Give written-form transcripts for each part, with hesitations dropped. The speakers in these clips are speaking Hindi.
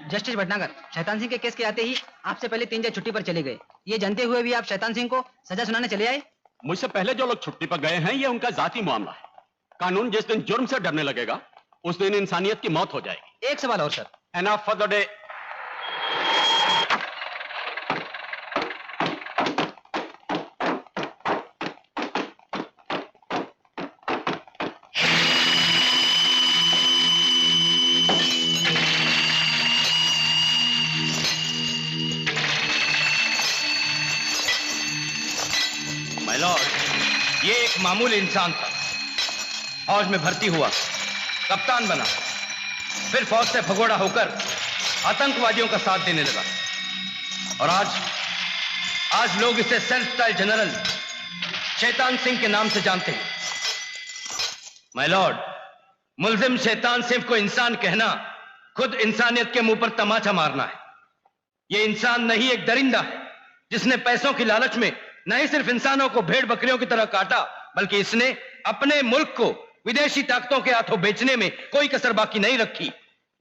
जस्टिस भटनागर, शैतान सिंह के केस के आते ही आपसे पहले 3 जज छुट्टी पर चले गए। ये जानते हुए भी आप शैतान सिंह को सजा सुनाने चले आए? मुझसे पहले जो लोग छुट्टी पर गए हैं, ये उनका जाती मामला है। कानून जिस दिन जुर्म से डरने लगेगा, उस दिन इंसानियत की मौत हो जाएगी। एक सवाल और sir. Enough for the day. My Lord, ये एक मामूली इंसान था। फौज में भर्ती हुआ, कप्तान बना, फिर फौज से भगोड़ा होकर आतंकवादियों का साथ देने लगा और आज लोग इसे self style general Shaitan Singh के नाम से जानते हैं। माय लॉर्ड, मुल्जिम शैतान सिंह को इंसान कहना खुद इंसानियत के मुंह पर तमाचा मारना है। यह इंसान नहीं, एक दरिंदा है जिसने पैसों की लालच में नहीं सिर्फ इंसानों को भेड़ बकरियों की तरह काटा, बल्कि इसने अपने मुल्क को विदेशी ताकतों के हाथों बेचने में कोई कसर बाकी नहीं रखी।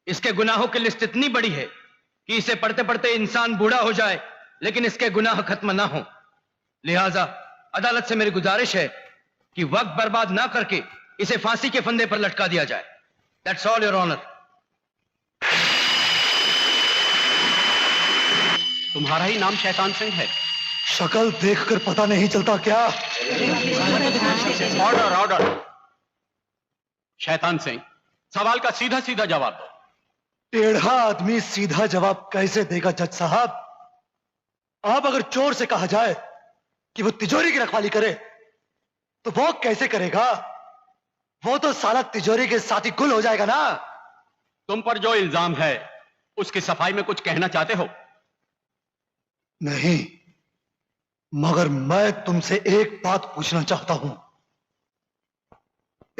इसके गुनाहों की लिस्ट इतनी बड़ी है कि इसे पढ़ते पढ़ते इंसान बूढ़ा हो जाए, लेकिन इसके गुनाह खत्म ना हो। लिहाजा अदालत से मेरी गुजारिश है कि वक्त बर्बाद ना करके इसे फांसी के फंदे पर लटका दिया जाए। That's all your honour. तुम्हारा ही नाम शैतान सिंह है? शक्ल देखकर पता नहीं चलता क्या? Order order. शैतान सिंह, सवाल का सीधा सीधा जवाब दो। टेढ़ा आदमी सीधा जवाब कैसे देगा जज साहब? आप अगर चोर से कहा जाए कि वो तिजोरी की रखवाली करे तो वो कैसे करेगा? वो तो साला तिजोरी के साथ ही गुल हो जाएगा ना। तुम पर जो इल्जाम है उसकी सफाई में कुछ कहना चाहते हो? नहीं, मगर मैं तुमसे एक बात पूछना चाहता हूं।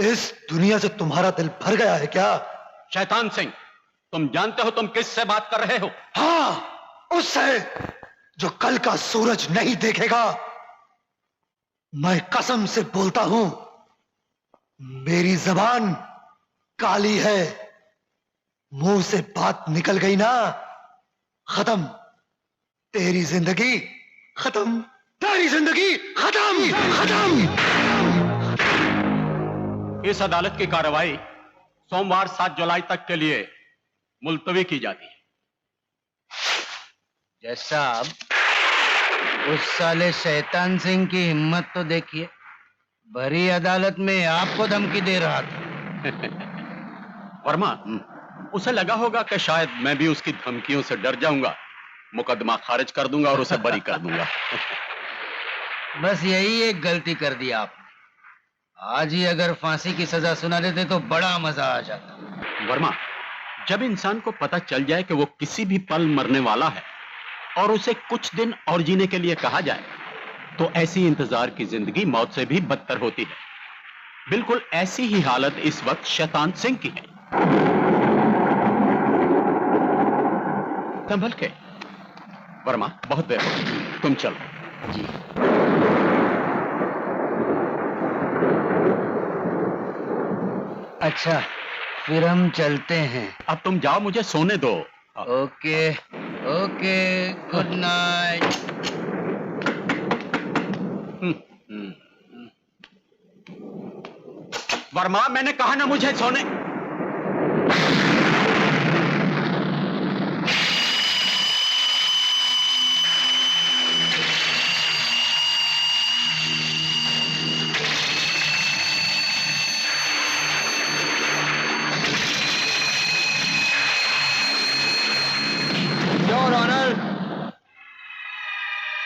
इस दुनिया से तुम्हारा दिल भर गया है क्या? शैतान सिंह, तुम जानते हो तुम किससे बात कर रहे हो? हाँ, उससे जो कल का सूरज नहीं देखेगा। मैं कसम से बोलता हूं, मेरी जबान काली है। मुंह से बात निकल गई ना, खत्म तेरी जिंदगी, खत्म तेरी जिंदगी, खत्म खत्म। इस अदालत की कार्रवाई सोमवार 7 जुलाई तक के लिए मुलतवी की जाती है। जज साहब, उस साले शैतान सिंह की हिम्मत तो देखिए, भरी अदालत में आपको धमकी दे रहा था। वर्मा, उसे लगा होगा कि शायद मैं भी उसकी धमकियों से डर जाऊंगा, मुकदमा खारिज कर दूंगा और उसे बरी कर दूंगा। बस यही एक गलती कर दी आपने। आज ही अगर फांसी की सजा सुना देते तो बड़ा मजा आ जाता। वर्मा, जब इंसान को पता चल जाए कि वो किसी भी पल मरने वाला है और उसे कुछ दिन और जीने के लिए कहा जाए, तो ऐसी इंतजार की जिंदगी मौत से भी बदतर होती है। बिल्कुल ऐसी ही हालत इस वक्त शैतान सिंह की है। संभल के। वर्मा, बहुत देर हो गई, तुम चलो। जी। अच्छा, फिर हम चलते हैं। अब तुम जाओ, मुझे सोने दो। Okay okay, good night. Verma, मैंने कहा ना मुझे सोने। योर ऑनर,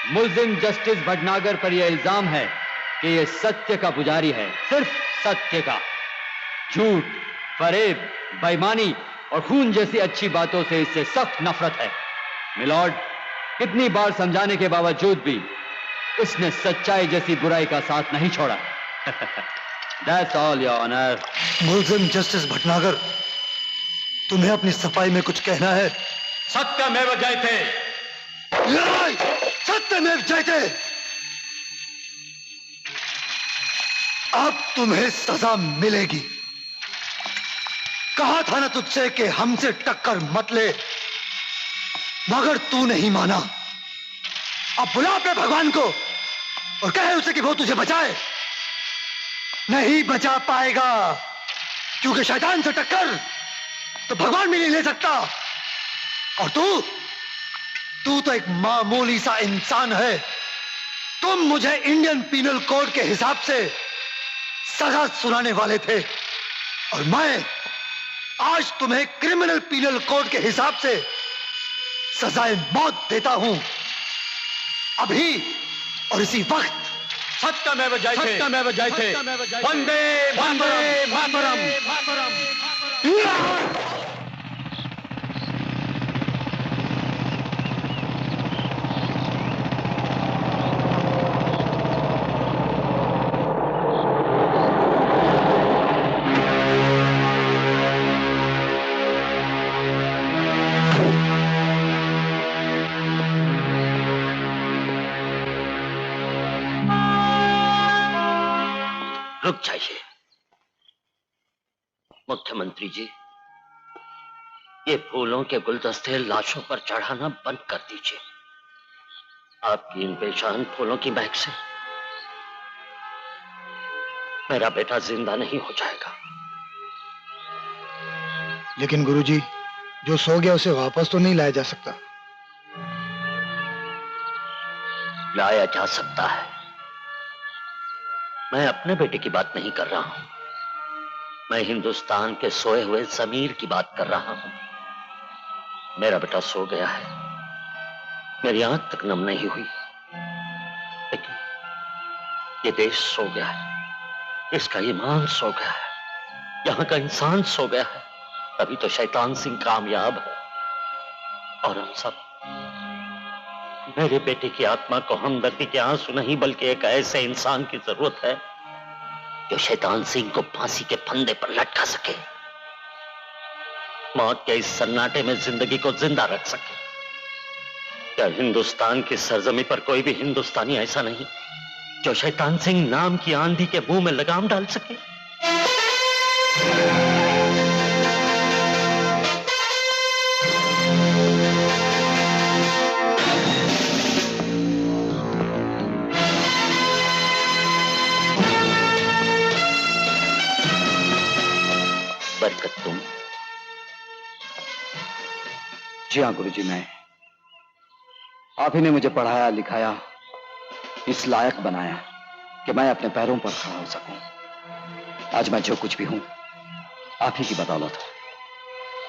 मुल्जिम जस्टिस भटनागर पर यह इल्जाम है कि यह सत्य का पुजारी है, सिर्फ सत्य का। झूठ, फरेब, बेईमानी और खून जैसी अच्छी बातों से इससे सख्त नफरत है। मिलॉर्ड, कितनी बार समझाने के बावजूद भी इसने सच्चाई जैसी बुराई का साथ नहीं छोड़ा। That's all, your honor. मुल्जिम जस्टिस भटनागर, तुम्हें अपनी सफाई में कुछ कहना है? सत्यमेव जयते। सत्यमेव जयते। अब तुम्हें सजा मिलेगी। कहा था ना तुझसे कि हमसे टक्कर मत ले, मगर तू नहीं माना। अब बुला अपने भगवान को और कहे उसे कि वो तुझे बचाए। नहीं बचा पाएगा, क्योंकि शैतान से टक्कर तो भगवान भी नहीं ले सकता। और तू तो एक मामूली सा इंसान है। तुम मुझे इंडियन पीनल कोड के हिसाब से सजा सुनाने वाले थे, और मैं आज तुम्हें क्रिमिनल पीनल कोड के हिसाब से सजाए मौत देता हूं, अभी और इसी वक्त। सत्यमेव जयते वंदे मातरम। रुक जाइए मुख्यमंत्री जी, ये फूलों के गुलदस्ते लाशों पर चढ़ाना बंद कर दीजिए। आपकी इन बेजान फूलों की महक से मेरा बेटा जिंदा नहीं हो जाएगा। लेकिन गुरुजी, जो सो गया उसे वापस तो नहीं लाया जा सकता। लाया जा सकता है। मैं अपने बेटे की बात नहीं कर रहा हूं, मैं हिंदुस्तान के सोए हुए जमीर की बात कर रहा हूं। मेरा बेटा सो गया है, मेरी आंख तक नम नहीं हुई, लेकिन ये देश सो गया है, इसका ईमान सो गया है, यहां का इंसान सो गया है। तभी तो शैतान सिंह कामयाब है। और हम सब, मेरे बेटे की आत्मा को हमदर्दी के आंसू नहीं बल्कि एक ऐसे इंसान की जरूरत है जो शैतान सिंह को फांसी के फंदे पर लटका सके, मौत के इस सन्नाटे में जिंदगी को जिंदा रख सके। क्या हिंदुस्तान की सरजमी पर कोई भी हिंदुस्तानी ऐसा नहीं जो शैतान सिंह नाम की आंधी के मुंह में लगाम डाल सके? बरकत तुम? जी हाँ गुरुजी, मैं। आप ही ने मुझे पढ़ाया लिखाया, इस लायक बनाया कि मैं अपने पैरों पर खड़ा हो सकूं। आज मैं जो कुछ भी हूं आप ही की बदौलत।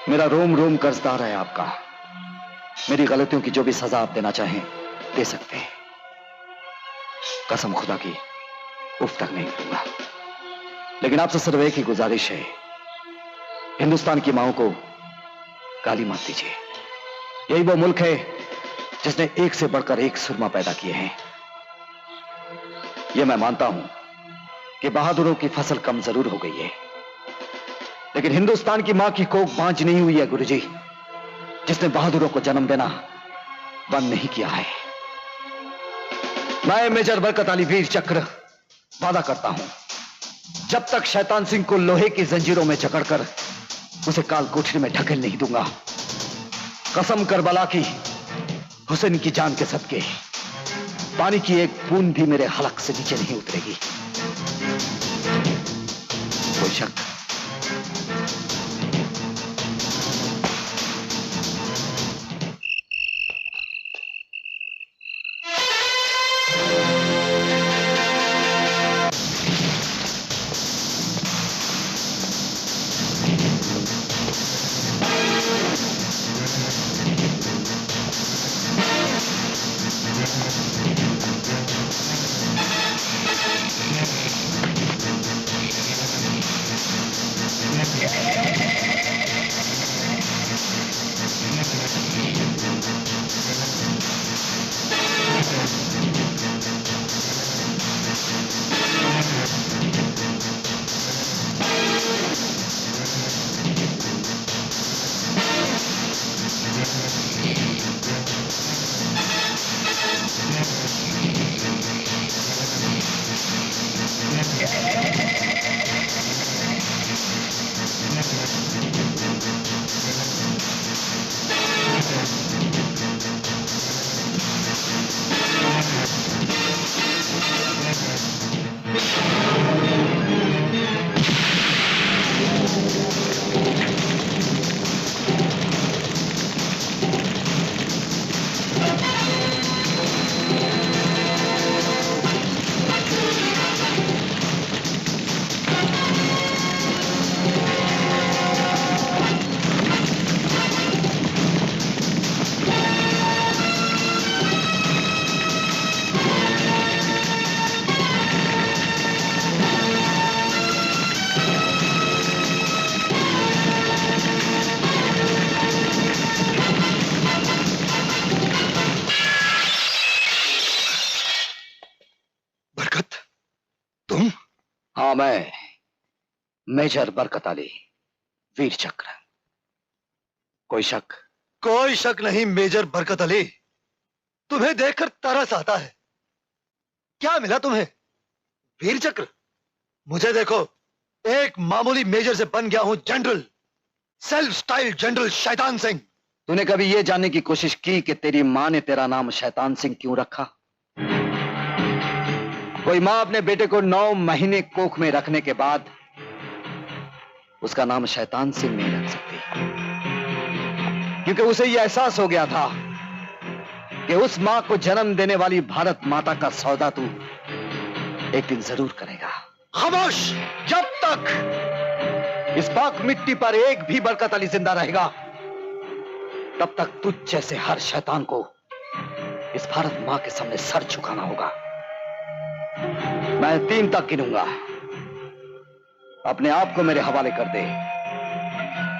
मेरा रोम रोम कर्जदार है आपका। मेरी गलतियों की जो भी सजा आप देना चाहें दे सकते हैं। कसम खुदा की उफ तक नहीं दूंगा। लेकिन आपसे सिर्फ एक ही गुजारिश है, हिंदुस्तान की माओं को गाली मत दीजिए। यही वो मुल्क है जिसने एक से बढ़कर एक सुरमा पैदा किए हैं। यह मैं मानता हूं कि बहादुरों की फसल कम जरूर हो गई है, लेकिन हिंदुस्तान की मां की कोख बांझ नहीं हुई है गुरुजी, जिसने बहादुरों को जन्म देना बंद नहीं किया है। मैं मेजर बरकत अली वीर चक्र वादा करता हूं, जब तक शैतान सिंह को लोहे की जंजीरों में जकड़कर उसे काल कोठरी में ढकेल नहीं दूंगा, कसम करबला की हुसैन की जान के सदके पानी की एक बूंद भी मेरे हलक से नीचे नहीं उतरेगी। कोई शक? हाँ, मैं मेजर बरकत अली, वीर चक्र। कोई शक? कोई शक नहीं मेजर बरकत अली। तुम्हें देखकर तरस आता है। क्या मिला तुम्हें? वीर चक्र? मुझे देखो, एक मामूली मेजर से बन गया हूं general, self style general Shaitan Singh. तूने कभी यह जानने की कोशिश की कि तेरी मां ने तेरा नाम शैतान सिंह क्यों रखा? कोई मां अपने बेटे को 9 महीने कोख में रखने के बाद उसका नाम शैतान सिंह नहीं रख सकती, क्योंकि उसे यह एहसास हो गया था कि उस मां को जन्म देने वाली भारत माता का सौदा तू एक दिन जरूर करेगा। खामोश! जब तक इस पाक मिट्टी पर एक भी बरकत अली जिंदा रहेगा, तब तक तुझ जैसे हर शैतान को इस भारत मां के सामने सर झुकाना होगा। मैं 3 तक गिनूंगा, अपने आप को मेरे हवाले कर दे,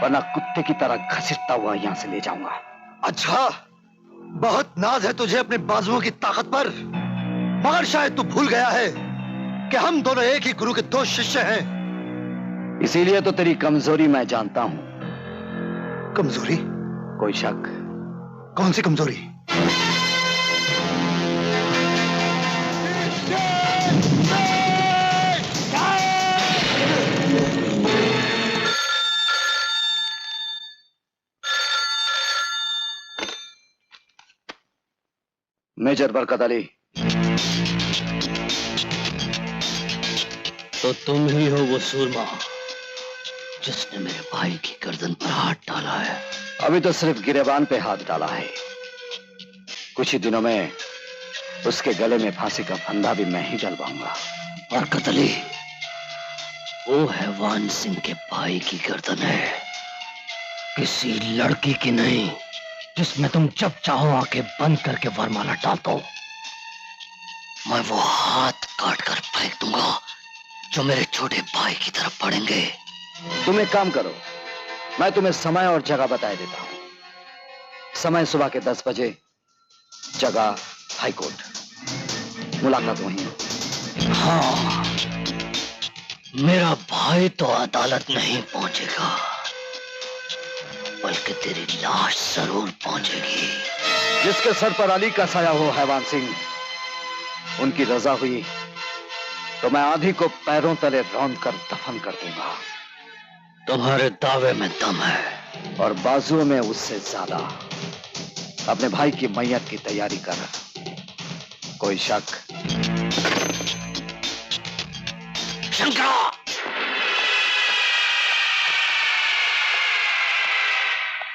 वरना कुत्ते की तरह घसीटता हुआ यहां से ले जाऊंगा। अच्छा, बहुत नाज है तुझे अपने बाजुओं की ताकत पर, मगर शायद तू भूल गया है कि हम दोनों एक ही गुरु के 2 शिष्य हैं। इसीलिए तो तेरी कमजोरी मैं जानता हूं। कमजोरी? कोई शक? कौन सी कमजोरी? मेजर बरकत अली, तो तुम ही हो वो सूरमा जिसने मेरे भाई की गर्दन पर हाथ डाला है। अभी तो सिर्फ गिरेबान पे हाथ डाला है, कुछ ही दिनों में उसके गले में फांसी का फंदा भी मैं ही डलवाऊंगा। बरकत अली, वो हैवान सिंह के भाई की गर्दन है, किसी लड़की की नहीं, जिसमें तुम जब चाहो आंखें बंद करके वरमाला डाल दो। मैं वो हाथ काट कर फेंक दूंगा जो मेरे छोटे भाई की तरफ पड़ेंगे। तुम एक काम करो, मैं तुम्हें समय और जगह बता देता हूं। समय सुबह के 10 बजे, जगह हाई कोर्ट, मुलाकात वहीं। हाँ, मेरा भाई तो अदालत नहीं पहुंचेगा, बल्कि तेरी लाश जरूर पहुंचेगी। जिसके सर पर अली का साया हो हैवान सिंह, उनकी रजा हुई तो मैं आधी को पैरों तले रौंद कर दफन कर दूंगा। तुम्हारे दावे में दम है, और बाजुओं में उससे ज्यादा। अपने भाई की मैयत की तैयारी कर। कोई शक? शंकरा!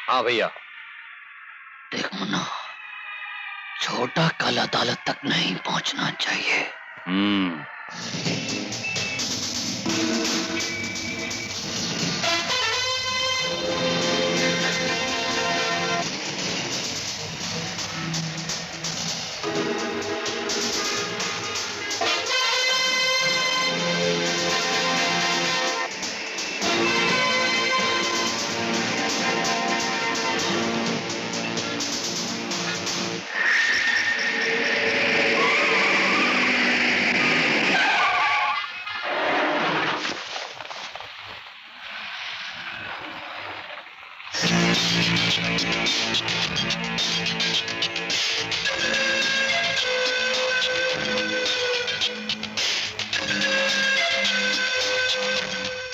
हाँ भैया। देख मुन्ना, छोटा कल अदालत तक नहीं पहुंचना चाहिए।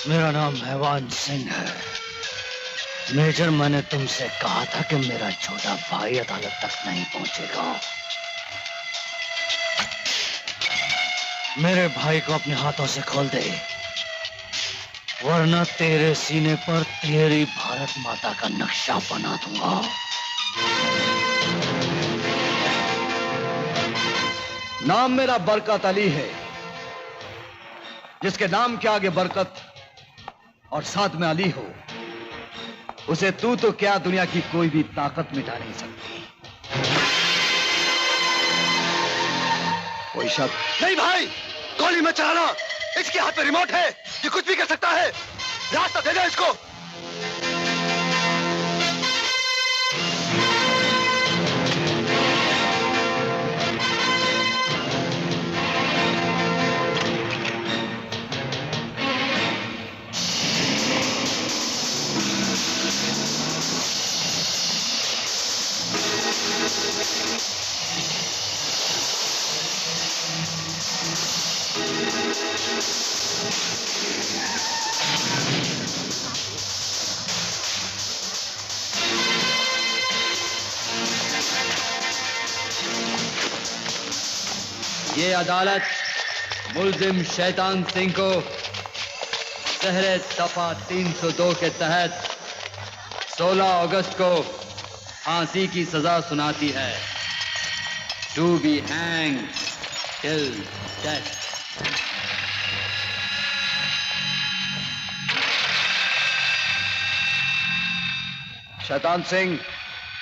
मेरा नाम हैवान सिंह है। मेजर, मैंने तुमसे कहा था कि मेरा छोटा भाई अदालत तक नहीं पहुंचेगा। मेरे भाई को अपने हाथों से खोल दे, वरना तेरे सीने पर तेरी भारत माता का नक्शा बना दूंगा। नाम मेरा बरकत अली है, जिसके नाम के आगे बरकत और साथ में अली हो, उसे तू तो क्या दुनिया की कोई भी ताकत मिटा नहीं सकती। कोई शक? नहीं भाई, गोली मत चलाना। इसके हाथ में रिमोट है, ये कुछ भी कर सकता है। रास्ता दे दे इसको। ये अदालत मुल्जिम शैतान सिंह को सहरे दफा 302 के तहत 16 अगस्त को फांसी की सजा सुनाती है। To be hang till death. Shaitan Singh,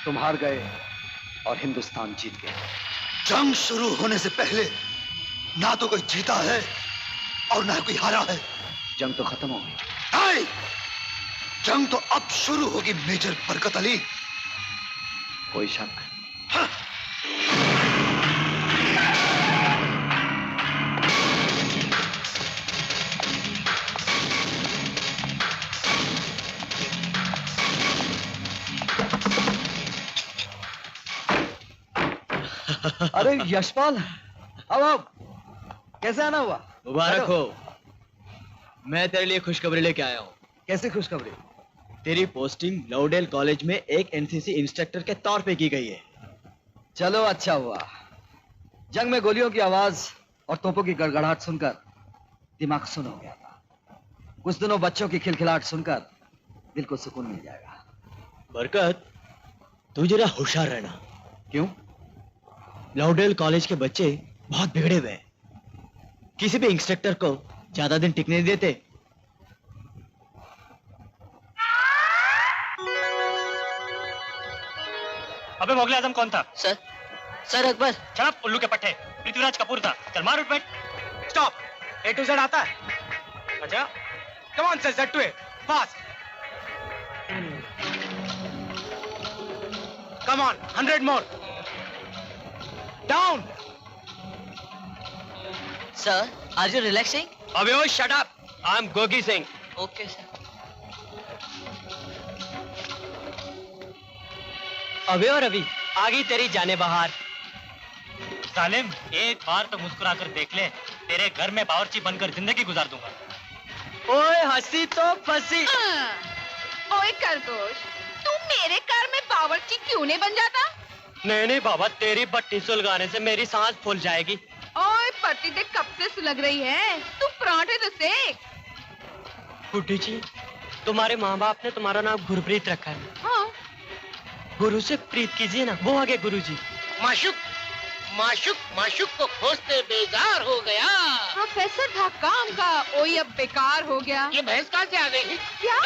तुम हार गए और हिंदुस्तान जीत गया। जंग शुरू होने से पहले ना तो कोई जीता है और ना कोई हारा है। जंग तो खत्म हो गई। नहीं, जंग तो अब शुरू होगी मेजर बरकत अली। कोई शक? हाँ। अरे यशपाल, अब कैसे आना हुआ? मुबारक हो। मैं तेरे लिए खुशखबरी लेके आया हूँ। कैसे खुशखबरी? तेरी पोस्टिंग लॉउडेल कॉलेज में एक एनसीसी इंस्ट्रक्टर के तौर पे की गई है। चलो अच्छा हुआ। जंग में गोलियों की आवाज और तोपों की गड़गड़ाहट सुनकर दिमाग सुन हो गया था। कुछ दिनों बच्चों की खिलखिलाहट सुनकर दिल को सुकून मिल जाएगा। बरकत, तू जरा होशियार रहना। क्यों? लॉउडेल कॉलेज के बच्चे बहुत बिगड़े हुए हैं। किसी भी इंस्ट्रक्टर को ज्यादा दिन टिकने नहीं देते। अबे मुगल आजम कौन था? सर अकबर। जनाब उल्लू के पट्टे पृथ्वीराज कपूर था। चल मार उठ बैठ। स्टॉप। ए टू जेड आता है? अच्छा come on sir, Z to A fast. Come on 100 more down. Sir are you relaxing? अबे ओ shut up, I am Gogi Singh. Okay sir. अबे और रवि आ गई तेरी जाने बहार। सालिम एक बार तो मुस्कुरा कर देख ले, तेरे घर में बावर्ची बनकर जिंदगी गुजार दूंगा। ओए हंसी तो फंसी। ओए खरगोश, तू मेरे घर में बावर्ची क्यों नहीं बन जाता? नहीं नहीं बाबा, तेरी भट्टी सुलगाने से मेरी सांस फूल जाएगी। ओए पट्टी देख कब से सुलग रही है, तू पराठे तो सेक। बुड्ढी जी, तुम्हारे माँ बाप ने तुम्हारा नाम गुरप्रीत रखा है। हाँ। गुरु से प्रीत कीजिए ना, वो आगे गुरु जी। माशुक माशुक माशुक को खोजते बेजार हो गया। प्रोफेसर था काम का, ओए अब बेकार हो गया। ये भैंस कहाँ से आ गई? क्या?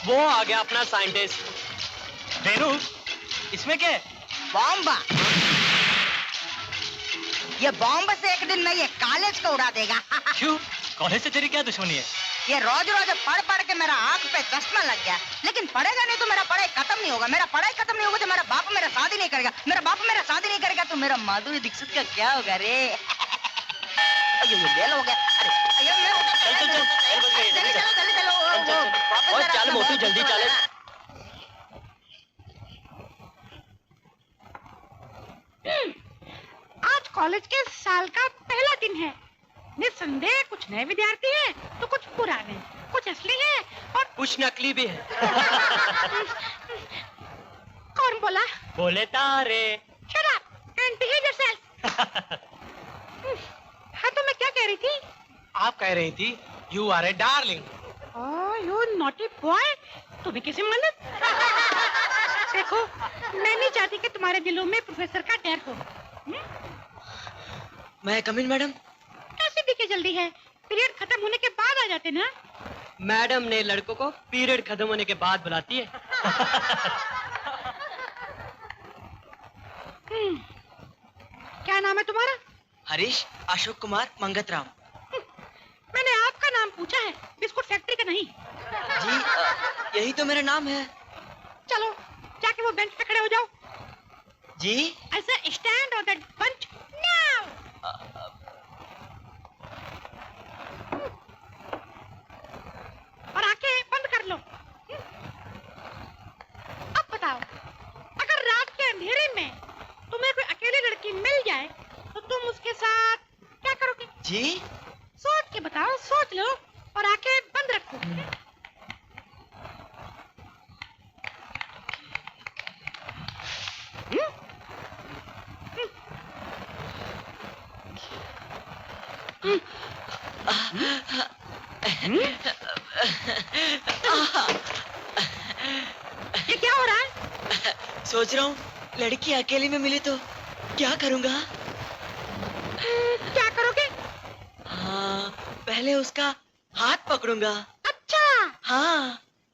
वो आ गया अपना साइंटिस्ट। बेरू, इसमें क्या है? बॉम्ब। ये बॉम्ब से एक दिन मैं ये कॉलेज को उड़ा देगा। क्यों? कॉलेज से तेरी क्या दुश्मनी है? ये रोज रोज पढ़ पढ़ के मेरा आंख पे चश्मा लग गया, लेकिन पढ़ेगा नहीं तो मेरा पढ़ाई खत्म नहीं होगा। मेरा पढ़ाई खत्म नहीं होगा तो मेरा बाप मेरा शादी नहीं करेगा। मेरा बाप मेरा शादी नहीं करेगा तो मेरा माधुरी दीक्षित का क्या होगा रे? अयो ये बेल हो गया। अरे अयो मैं चल मोटू जल्दी चल। आज कॉलेज के साल का पहला दिन है। निस्संदेह कुछ नए विद्यार्थी हैं, तो कुछ पुराने, कुछ असली हैं और कुछ नकली भी है। कौन बोला? बोले तारे। Shut up and behave yourself. हाँ तो मैं क्या कह रही थी? आप कह रही थी you are a darling. Oh you naughty boy, तुम्हें कैसे मालूम? देखो मैं नहीं चाहती कि तुम्हारे दिलों में प्रोफेसर का डर हो। मैं कम इन मैडम? कैसे दिखे जल्दी है, पीरियड खत्म होने के बाद आ जाते ना। मैडम ने लड़कों को पीरियड खत्म होने के बाद बुलाती है। क्या नाम है तुम्हारा? हरीश अशोक कुमार मंगत राम। मैंने आपका नाम पूछा है, बिस्कुट फैक्ट्री का नहीं। जी यही तो मेरा नाम है। चलो जाके वो बेंच पे खड़े हो जाओ। जी ऐसा stand on that bench now. और आंखें बंद कर लो। अब बताओ, अगर रात के अंधेरे में तुम्हें कोई अकेली लड़की मिल जाए तो तुम उसके साथ क्या करोगे? जी सोच के बताओ, सोच लो और आंखें बंद रखो। ये क्या हो रहा है? सोच रहा हूँ लड़की अकेले में मिली तो क्या करूँगा? क्या करोगे? हाँ, पहले उसका हाथ पकड़ूंगा। अच्छा। हाँ।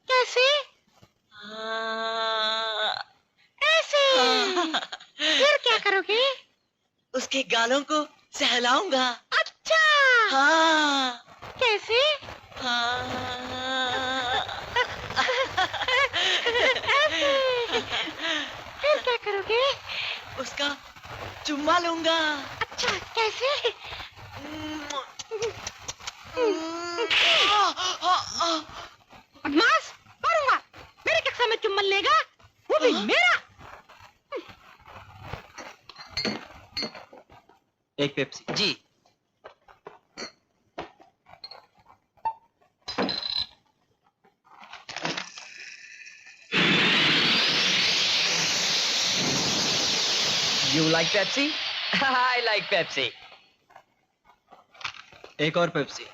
कैसे? ऐसे। फिर क्या करोगे? उसके गालों को सहलाऊंगा। अच्छा। हाँ। कैसे? हाँ। फिर क्या करोगे? उसका चुम्मा लूंगा। अच्छा, कैसे? बदमाश, मारूंगा। मेरे कक्षा में चुम्बन लेगा, वो भी मेरा। एक पेप्सी। जी। You like Pepsi? I like Pepsi. एक और पेप्सी।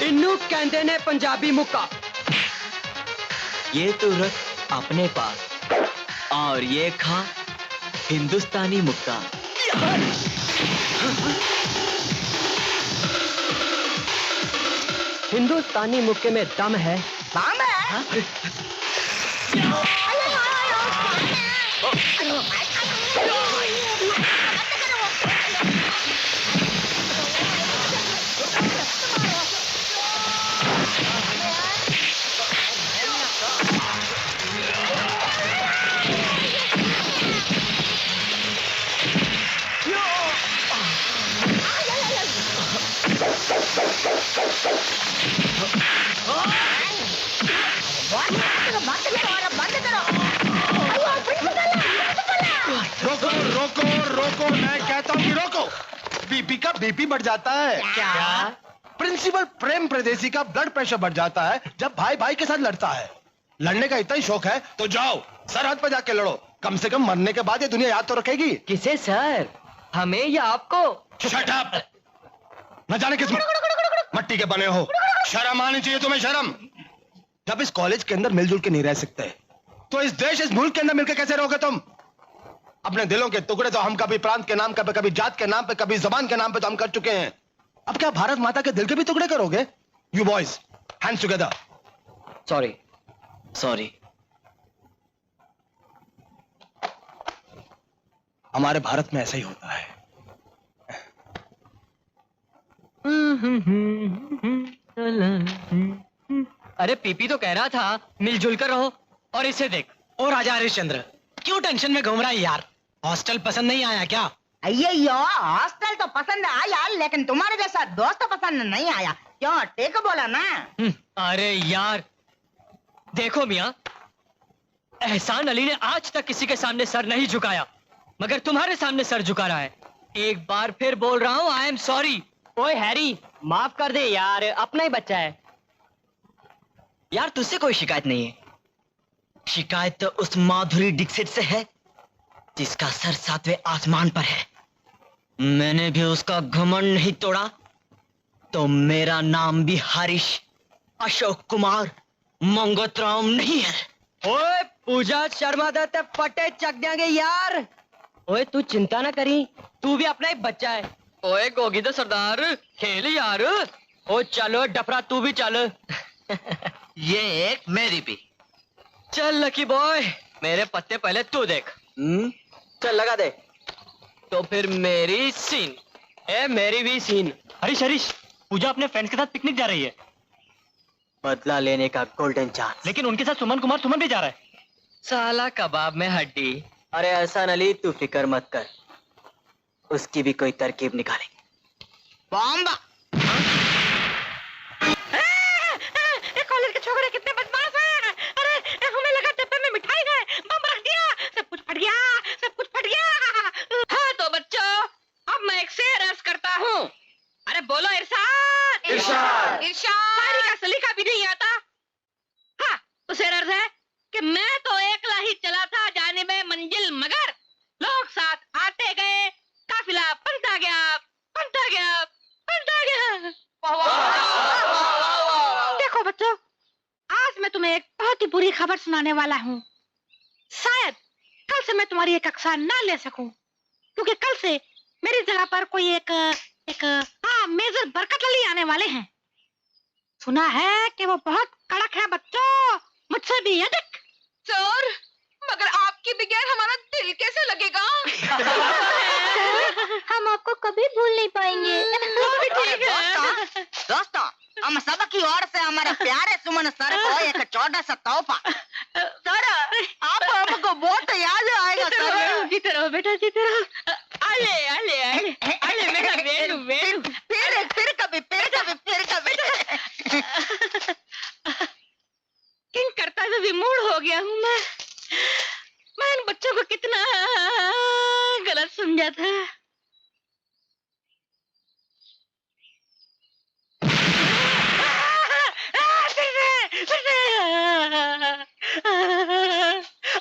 इन्नू कहते ने पंजाबी मुक्का। ये तो रख अपने पास और ये खा हिंदुस्तानी मुक्का। हिंदुस्तानी मुक्के में दम है। दम है? रोको रोको रोको, मैं कहता हूँ कि रोको। बीपी का बीपी बढ़ जाता है। क्या? प्रिंसिपल प्रेम प्रदेशी का ब्लड प्रेशर बढ़ जाता है जब भाई भाई के साथ लड़ता है। लड़ने का इतना ही शौक है तो जाओ सरहद पर जाके लड़ो। कम से कम मरने के बाद ये दुनिया याद तो रखेगी। किसे सर? हमें या आपको? Shut up! न जाने किस मट्टी के बने हो। शर्म आनी चाहिए तुम्हें, शर्म। जब इस कॉलेज के अंदर मिलजुल के नहीं रह सकते तो इस देश इस मुल्क के अंदर मिलकर कैसे रहोगे तुम? अपने दिलों के टुकड़े तो हम कभी प्रांत के नाम पे, कभी जात के नाम पे, कभी जबान के नाम पे तो हम कर चुके हैं। अब क्या भारत माता के दिल के भी टुकड़े करोगे? You boys, hands together. Sorry. Sorry. हमारे भारत में ऐसा ही होता है। अरे पीपी तो कह रहा था मिलजुल कर रहो, और इसे देख। ओ राजा हरिश्चंद्र, क्यों टेंशन में घूम रहा है यार? हॉस्टल पसंद नहीं आया क्या? अయ్యయ్యో हॉस्टल तो पसंद आया लेकिन तुम्हारे जैसा दोस्त पसंद नहीं आया। क्यों? ठीक बोला ना? अरे यार देखो मियाँ, एहसान अली ने आज तक किसी के सामने सर नहीं झुकाया, मगर तुम्हारे सामने सर झुका रहा है। एक बार फिर बोल रहा हूँ, आई एम सॉरी। ओए हैरी, माफ कर दे यार, अपना ही बच्चा है। यार तुझसे कोई शिकायत नहीं है। शिकायत तो उस माधुरी दीक्षित से है जिसका सर 7वें आसमान पर है। मैंने भी उसका घमंड नहीं तोड़ा तो मेरा नाम भी हरीश अशोक कुमार मंगोतराम नहीं है। ओए पूजा शर्मा दत्त फटे चक देंगे यार। ओए तू चिंता ना करी, तू भी अपना ही बच्चा है। ओए गोगी तो सरदार खेल यार। ओ चलो डफरा तू भी चल। ये एक मेरी भी। चल लकी बॉय, मेरे पत्ते पहले तू देख। चल लगा दे। तो फिर मेरी सीन। ए मेरी भी सीन। हरीश हरीश, पूजा अपने फ्रेंड्स के साथ पिकनिक जा रही है। बदला लेने का गोल्डन चांस। लेकिन उनके साथ सुमन भी जा रहा है। साला कबाब में हड्डी। अरे ऐसा नली, तू फिक्र मत कर, उसकी भी कोई तरकीब निकालेंगे। बॉम्बा कॉलेज के छोकरे कितने बदमाश हैं। अरे हमें लगा डब्बे में मिठाई है, बम रख दिया, सब कुछ फट गया, सब कुछ फट गया। हाँ तो बच्चों, अब मैं एक शेर अर्ज करता हूँ। अरे बोलो इरशाद इरशाद इरशाद। शायरी का सलीका भी नहीं आता। हाँ तो शेर अर्ज है कि मैं तो एकला ही चला था जानिबे मंजिल, मगर लोग साथ आते गए, काफिला बनता गया बनता गया बनता गया। देखो बच्चों, आज मैं तुम्हें एक बहुत ही बुरी खबर सुनाने वाला हूँ। शायद कल से मैं तुम्हारी एक कक्षा ना ले सकूं, क्योंकि कल से मेरी जगह पर कोई एक मेजर बरकत अली आने वाले हैं। सुना है कि वो बहुत कड़क है बच्चों, मुझसे भी अधिक। सर, मगर आपके बगैर हमारा दिल कैसे लगेगा? हम आपको कभी भूल नहीं पाएंगे। ठीक है दोस्तों, हम सबकी ओर से हमारे प्यारे सुमन सर को एक छोटा सा तोहफा। सर, आप हमको बहुत याद आएगा सर। जीते रहो बेटा, जीते रहो। अले अले अले अले मेरा वेलू वेलू। फिर कभी किंग करता हुआ विमूढ़ हो गया हूँ मैं इन बच्चों को कितना गलत समझा था।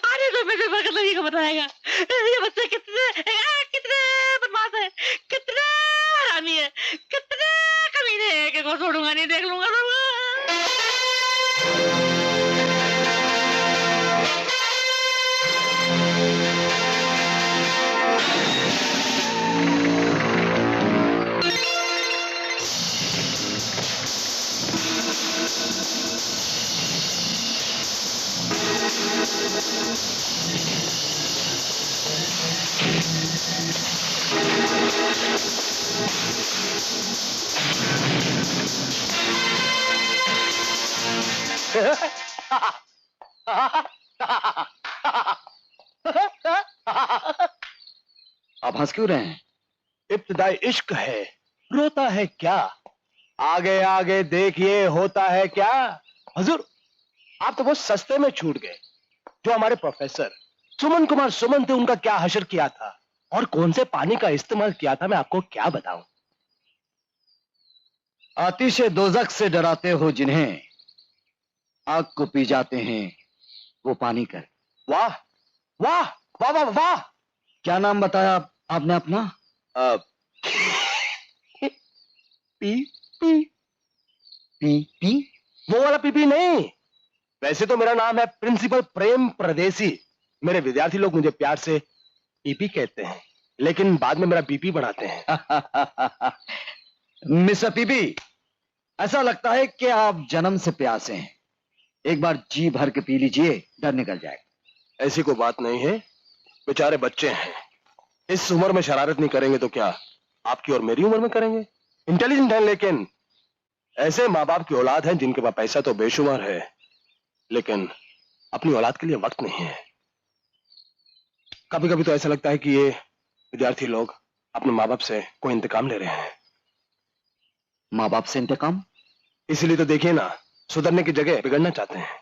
अरे तो मुझे बरकत लगी को बताएगा ये बच्चे कितने बदमाश है, कितने हरामी है, कितने कमीने हैं कि को छोड़ूंगा नहीं, देख लूंगा। आप हंस क्यों रहे हैं? इब्तिदाई इश्क है, रोता है क्या? आगे आगे देखिए होता है क्या। हुजूर, आप तो बहुत सस्ते में छूट गए। जो हमारे प्रोफेसर सुमन कुमार सुमन थे, उनका क्या हशर किया था और कौन से पानी का इस्तेमाल किया था, मैं आपको क्या बताऊं। आतिशे दोजख से डराते हो जिन्हें, आग को पी जाते हैं वो पानी कर। वाह वाह वाह वाह वाह। क्या नाम बताया आपने अपना? पी पी पी पी वो वाला पीपी नहीं। वैसे तो मेरा नाम है प्रिंसिपल प्रेम परदेसी। मेरे विद्यार्थी लोग मुझे प्यार से पीपी कहते हैं, लेकिन बाद में मेरा बीपी बढ़ाते हैं। मिस्टर पीपी, ऐसा लगता है कि आप जन्म से प्यासे हैं। एक बार जी भर के पी लीजिए, डर निकल जाएगा। ऐसी कोई बात नहीं है, बेचारे बच्चे हैं। इस उम्र में शरारत नहीं करेंगे तो क्या आपकी और मेरी उम्र में करेंगे। इंटेलिजेंट है, लेकिन ऐसे माँ बाप की औलाद है जिनके पास पैसा तो बेशुमार है, लेकिन अपनी औलाद के लिए वक्त नहीं है। कभी कभी तो ऐसा लगता है कि ये विद्यार्थी लोग अपने माँ बाप से कोई इंतकाम ले रहे हैं। माँ बाप से इंतकाम? इसीलिए तो देखिए ना, सुधरने की जगह बिगड़ना चाहते हैं।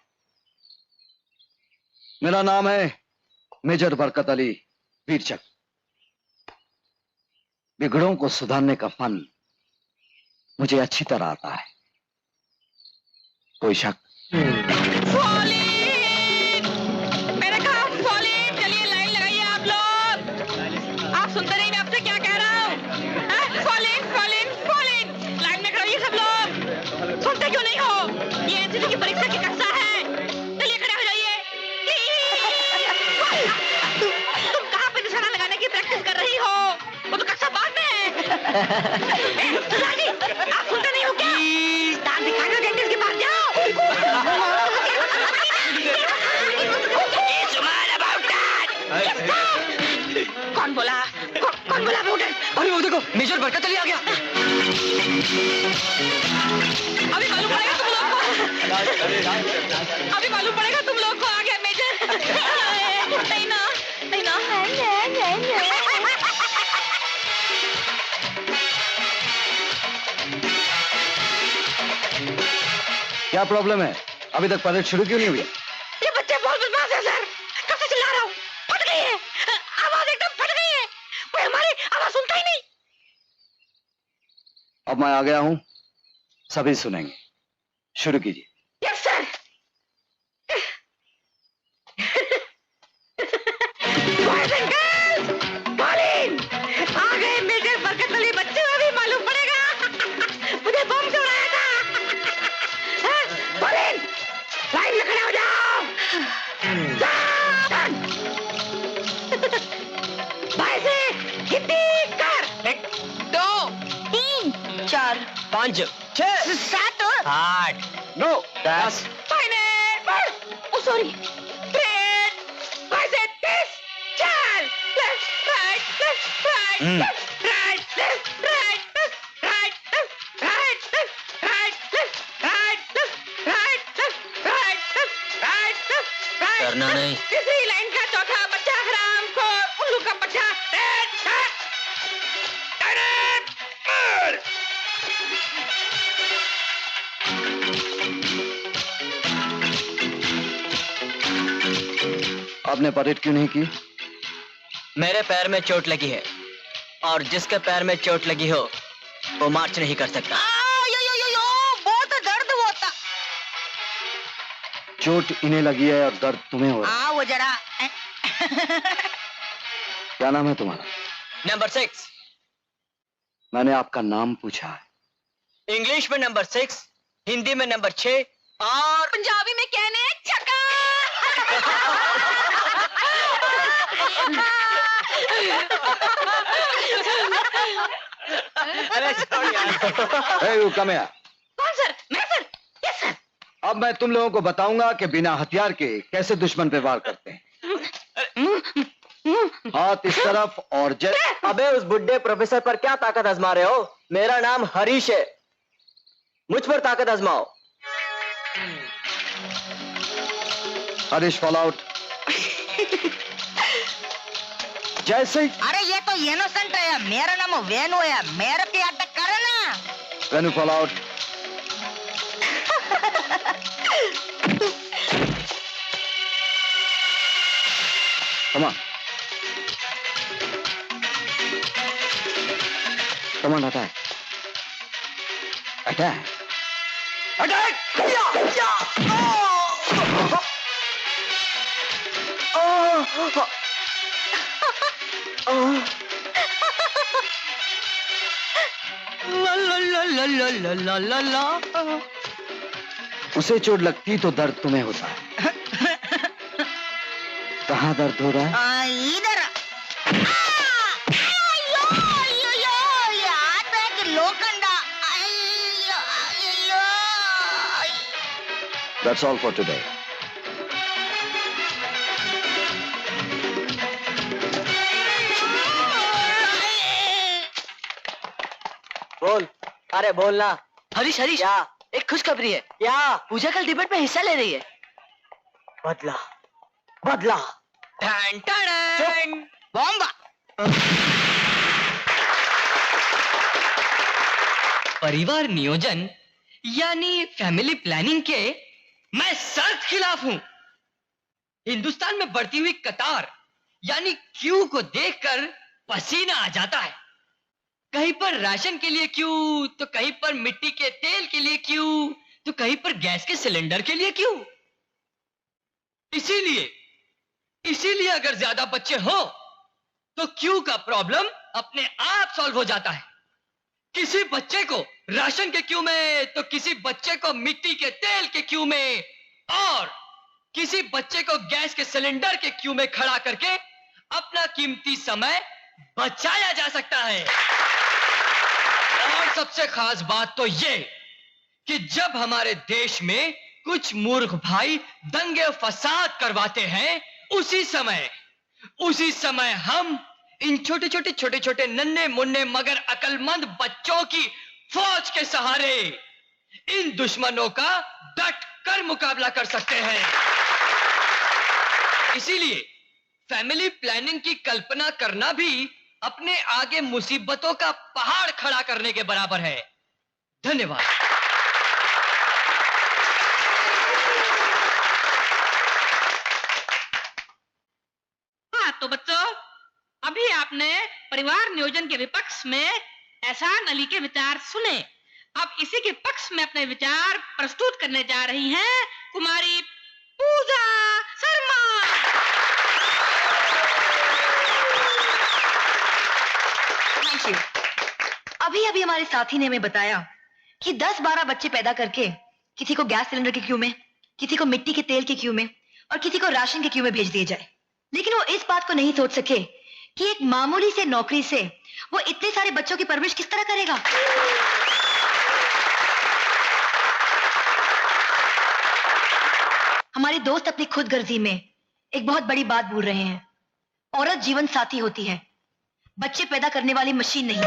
मेरा नाम है मेजर बरकत अली वीरचक। बिगड़ों को सुधारने का फन मुझे अच्छी तरह आता है, कोई शक? मैंने कहा फॉलिन, चलिए लाइन लगाइए आप लोग। आप सुनते नहीं मैं आपसे क्या कह रहा हूँ? फॉलिन फॉलिन फॉलिन, लाइन में खड़े होइए सब लोग। सुनते क्यों नहीं हो? ये एनसीसी की परीक्षा की कक्षा है, चलिए खड़े हो जाइए। तुम कहाँ पे निशाना लगाने की प्रैक्टिस कर रही हो? वो तो कक्षा बाद में है। राजी, आप सुनते नहीं हो क्या? दांत दिखा दो, डेंटिस्ट के पास जाओ। कौन बोला? कौन बोला अबाउट दैट? अरे वो देखो, मेजर बरकत अली आ गया। अभी मालूम पड़ेगा तुम लोग को। अभी मालूम पड़ेगा तुम लोग को आ गया मेजर। नहीं ना, नहीं ना। क्या प्रॉब्लम है? अभी तक परेड शुरू क्यों नहीं हुई? ये बच्चे बहुत बदमाश है सर, कब से चिल्ला रहा हूँ। फट गई है आवाज, एकदम फट गई है, कोई हमारी आवाज सुनता ही नहीं। अब मैं आ गया हूं, सभी सुनेंगे। शुरू कीजिए। Yes sir. Boys and girls, Colin आ गए मेजर बरकत अली। बच्चे को भी मालूम पड़ेगा मुझे बम से उड़ाया था। कॉलिन, लाइन में खड़े हो जाओ। भाई से गिनती कर। 1 2 3 4 5 6 7 8 9 10 सॉरी 10 भाई से 30 4 left right left right right left right right left right left right left right left right left right left right left right. करना नहीं। तीसरी लाइन का चौथा बच्चा हराम को उल्लू का बच्चा। आपने परेड क्यों नहीं की? मेरे पैर में चोट लगी है, और जिसके पैर में चोट लगी हो वो मार्च नहीं कर सकता। बहुत दर्द होता। चोट इन्हें लगी है और दर्द तुम्हें हो रहा है। वो जरा क्या नाम है तुम्हारा? नंबर 6। मैंने आपका नाम पूछा है। इंग्लिश में नंबर 6, हिंदी में नंबर 6 और पंजाबी में कहने छक्का। Hey, you come here. कौन सर? मैं सर? Yes sir. अब मैं तुम लोगों को बताऊंगा कि बिना हथियार के कैसे दुश्मन पे वार करते हैं। हाथ इस तरफ और अबे उस बुड्ढे प्रोफेसर पर क्या ताकत आजमा रहे हो? मेरा नाम हरीश है, मुझ पर ताकत आजमाओ। Harish fall out. जैसे अरे ये तो इनोसेंट है, मेरा नाम वेनु है, मेरे पे अटैक करे ना। Venu fall out. Come on. Come on, attack. Attack. Attack! उसे चोट लगती तो दर्द तुम्हें होता है। कहाँ दर्द हो रहा है? इधर। Lokhanda. That's all for today. बोल, अरे बोलना। हरीश हरीश, क्या? एक खुशखबरी है। क्या? पूजा कल डिबेट में हिस्सा ले रही है। बदला बदला। टन टन बॉम्बा। परिवार नियोजन यानी फैमिली प्लानिंग के मैं सख्त खिलाफ हूं। हिंदुस्तान में बढ़ती हुई कतार यानी क्यू को देखकर पसीना आ जाता है। कहीं पर राशन के लिए क्यों, तो कहीं पर मिट्टी के तेल के लिए क्यों, तो कहीं पर गैस के सिलेंडर के लिए क्यों। इसीलिए अगर ज्यादा बच्चे हो तो क्यों का प्रॉब्लम अपने आप सॉल्व हो जाता है। किसी बच्चे को राशन के क्यू में, तो किसी बच्चे को मिट्टी के तेल के क्यू में, और किसी बच्चे को गैस के सिलेंडर के क्यू में खड़ा करके अपना कीमती समय बचाया जा सकता है। और सबसे खास बात तो ये कि जब हमारे देश में कुछ मूर्ख भाई दंगे फसाद करवाते हैं, उसी समय हम इन छोटे छोटे नन्हे मुन्ने मगर अकलमंद बच्चों की फौज के सहारे इन दुश्मनों का डट कर मुकाबला कर सकते हैं। इसीलिए फैमिली प्लानिंग की कल्पना करना भी अपने आगे मुसीबतों का पहाड़ खड़ा करने के बराबर है। धन्यवाद। हाँ तो बच्चों, अभी आपने परिवार नियोजन के विपक्ष में एहसान अली के विचार सुने। अब इसी के पक्ष में अपने विचार प्रस्तुत करने जा रही हैं कुमारी पूजा शर्मा। Thank you. अभी हमारे साथी ने हमें बताया कि 10-12 बच्चे पैदा करके किसी को गैस सिलेंडर के क्यू में, किसी को मिट्टी के तेल के क्यू में और किसी को राशन के क्यू में भेज दिए जाए। लेकिन वो इस बात को नहीं सोच सके कि एक मामूली से नौकरी से वो इतने सारे बच्चों की परवरिश किस तरह करेगा। हमारे दोस्त अपनी खुदगर्जी में एक बहुत बड़ी बात भूल रहे हैं। औरत जीवन साथी होती है, बच्चे पैदा करने वाली मशीन नहीं।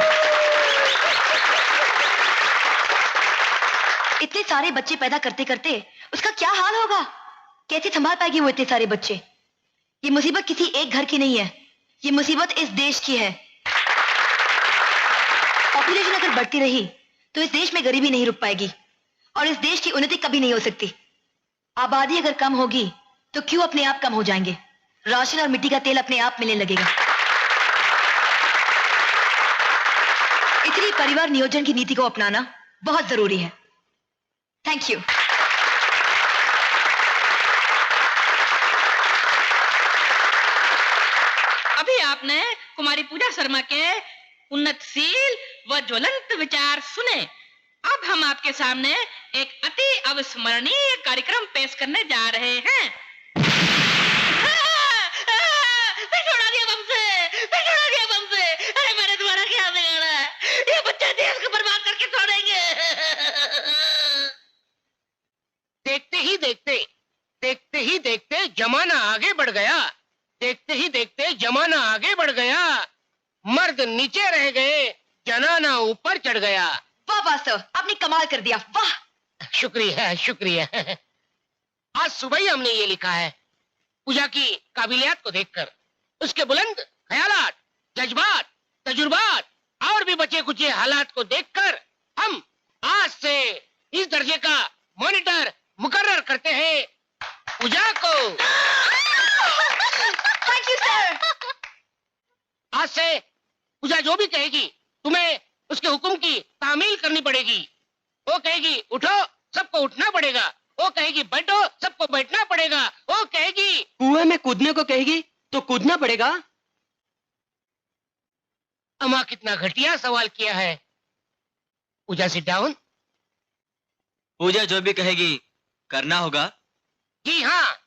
इतने सारे बच्चे पैदा करते करते उसका क्या हाल होगा? कैसे संभाल पाएगी वो इतने सारे बच्चे? ये मुसीबत किसी एक घर की नहीं है, ये मुसीबत इस देश की है। पॉपुलेशन अगर बढ़ती रही तो इस देश में गरीबी नहीं रुक पाएगी और इस देश की उन्नति कभी नहीं हो सकती। आबादी अगर कम होगी तो क्यों अपने आप कम हो जाएंगे, राशन और मिट्टी का तेल अपने आप मिलने लगेगा। इसलिए परिवार नियोजन की नीति को अपनाना बहुत जरूरी है। Thank you. अभी आपने कुमारी पूजा शर्मा के उन्नतशील व ज्वलंत विचार सुने। अब हम आपके सामने एक अति अविस्मरणीय कार्यक्रम पेश करने जा रहे हैं। छोड़ा दिया हमसे। अरे मैंने तुम्हारा क्या बिगाड़ा? ये बच्चे देश को बर्बाद करके छोड़ेंगे। देखते ही देखते जमाना आगे बढ़ गया। देखते ही देखते जमाना आगे बढ़ गया। मर्द नीचे रह गए, जनाना ऊपर चढ़ गया। वाह वाह सर, आपने कमाल कर दिया। वाह, शुक्रिया। आज सुबह ही हमने ये लिखा है। पूजा की काबिलियत को देखकर, उसके बुलंद ख्यालात, जज्बात, तजुर्बात और भी बचे कुचे हालात को देखकर हम आज से इस दर्जे का मॉनिटर मुकर्रर करते हैं पूजा को। Thank you sir. आज से पूजा जो भी कहेगी तुम्हें उसके हुक्म की तामील करनी पड़ेगी। वो कहेगी उठो, सबको उठना पड़ेगा। वो कहेगी बैठो, सबको बैठना पड़ेगा। वो कहेगी कुएं में कूदने को कहेगी तो कूदना पड़ेगा। अम्मा कितना घटिया सवाल किया है। पूजा सिट डाउन। पूजा जो भी कहेगी करना होगा। जी हाँ।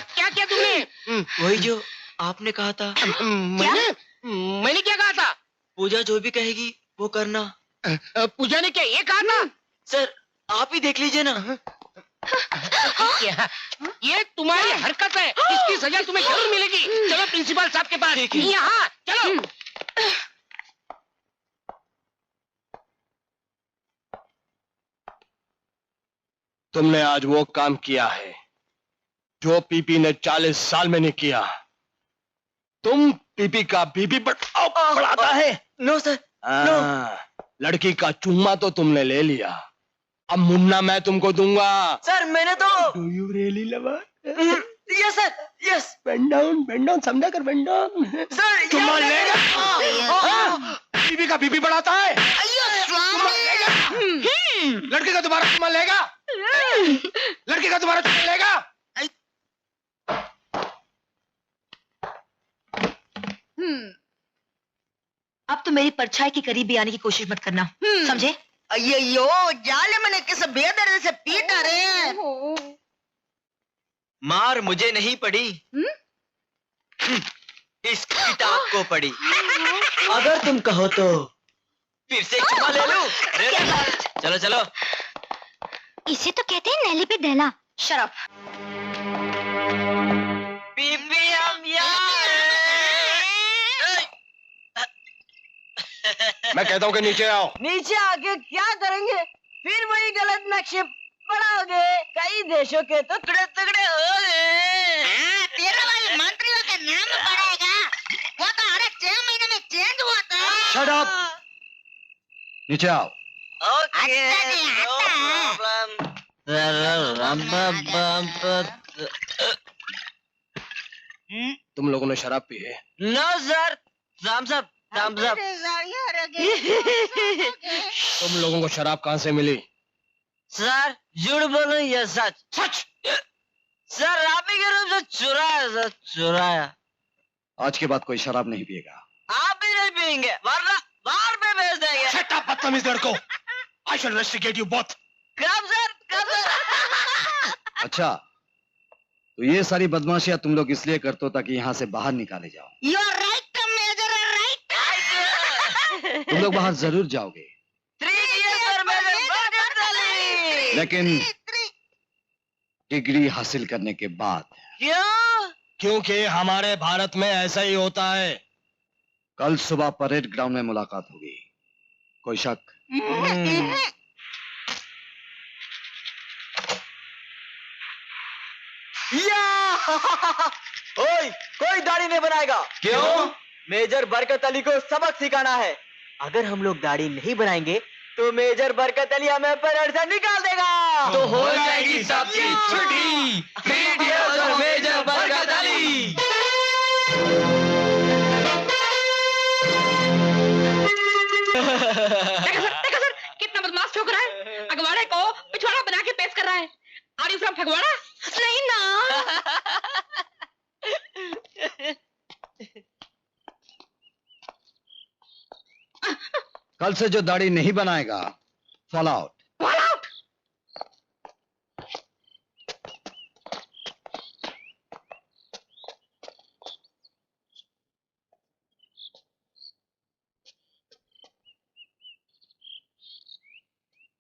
क्या किया तुमने? वही जो आपने कहा था। मैंने क्या कहा था? पूजा जो भी कहेगी वो करना। पूजा ने क्या ये कहा था? सर आप ही देख लीजिए ना। ये तुम्हारी हरकत है, इसकी सजा तुम्हें जरूर मिलेगी। चलो प्रिंसिपल साहब के पास। यहाँ चलो। तुमने आज वो काम किया है जो पीपी ने 40 साल में नहीं किया। तुम पीपी का बीबी बढ़ाता है। नो सर, लड़की का चुम्मा तो तुमने ले लिया, अब मुन्ना मैं तुमको दूंगा। सर मैंने तो do you really love her? Yes sir, yes. Bend down समझा कर, बेंड डाउन। सर चुम्मा लेगा? बीबी का बीबी बढ़ाता है। चुम्मा लेगा? लड़की का दोबारा चुम्मा लेगा? लड़की का दोबारा चुम्मा लेगा? अब तो मेरी परछाई के करीब भी आने की कोशिश मत करना, समझे? अయ్యయ్యో जाले मैंने किस बेदर्द से पीटा रहे हैं। मार मुझे नहीं पड़ी, इस किताब को पड़ी। अगर तुम कहो तो फिर से चुम्मा ले लूं। चलो चलो। इसे तो कहते हैं नैली पे दहला। शराब। बीबी हम यहाँ मैं कहता हूँ कि नीचे आओ। नीचे आके क्या करेंगे? फिर वही गलत नक्शे पढ़ाओगे। कई देशों के तो टुकड़े टुकड़े हो गए। तेरा वाले मंत्रियों के नाम पढ़ेगा, वो तो हर 6 महीने में चेंज होता है। शट अप, नीचे आओ। ओके, तुम लोगों ने शराब पी है? No sir, Thums Up. तुम लोगों को शराब कहाँ से मिली? सर झूठ बोलो या सच? सच। सर आप ही के रूप से चुराया सर, चुराया। आज के बाद कोई शराब नहीं पिएगा। आप भी नहीं पियेंगे वरना बाहर पे भेज देंगे। शट अप बदतमीज लड़को। I shall investigate you both. कब सर, कब सर? अच्छा, तो ये सारी बदमाशियां तुम लोग इसलिए करते हो ताकि यहाँ से बाहर निकाले जाओ। You are right, Major, right. तुम लोग बाहर जरूर जाओगे, 3 years सर मेरे बरकत अली। लेकिन डिग्री हासिल करने के बाद। क्यों? क्योंकि हमारे भारत में ऐसा ही होता है। कल सुबह परेड ग्राउंड में मुलाकात होगी, कोई शक? ओए, कोई दाढ़ी नहीं बनाएगा। क्यों? मेजर बरकत अली को सबक सिखाना है। अगर हम लोग दाढ़ी नहीं बनाएंगे तो मेजर बरकत अली हमें परेड से निकाल देगा। तो हो जाएगी सबकी छुट्टी। 3 years और मेजर बरकत अली। देखो सर, कितना बदमाश छोकरा है। अगवाड़े को पिछवाड़ा बना के पेश कर रहा है। Are you from Phagwara? नहीं ना। कल से जो दाढ़ी नहीं बनाएगा, fall out. Fall out.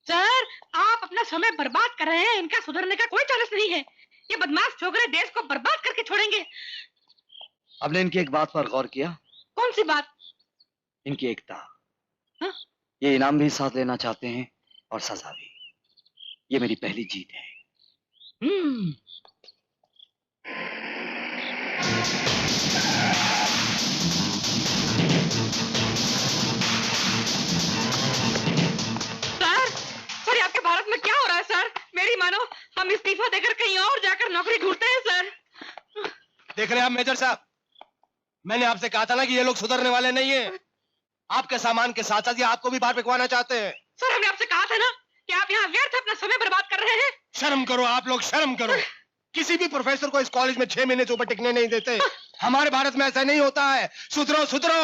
Sir आप अपना समय बर्बाद कर रहे हैं। इनका सुधरने का कोई चांस नहीं है। ये बदमाश छोकरे देश को बर्बाद करके छोड़ेंगे। आपने इनकी एक बात पर गौर किया? कौन सी बात? इनकी एकता। हाँ? ये इनाम भी साथ लेना चाहते हैं और सजा भी। ये मेरी पहली जीत है। सर आपके भारत में क्या हो रहा है सर? मेरी मानो हम इस्तीफा देकर कहीं और जाकर नौकरी ढूंढते हैं सर। देख रहे हैं आप मेजर साहब, मैंने आपसे कहा था ना कि ये लोग सुधरने वाले नहीं हैं। आपके सामान के साथ साथ ये आपको भी बाहर फेंकवाना चाहते हैं। सर हमने आपसे कहा था ना कि आप यहाँ व्यर्थ अपना समय बर्बाद कर रहे हैं। शर्म करो आप लोग, शर्म करो। किसी भी प्रोफेसर को इस कॉलेज में 6 महीने से ऊपर टिकने नहीं देते। हमारे भारत में ऐसा नहीं होता है। सुधरो सुधरो।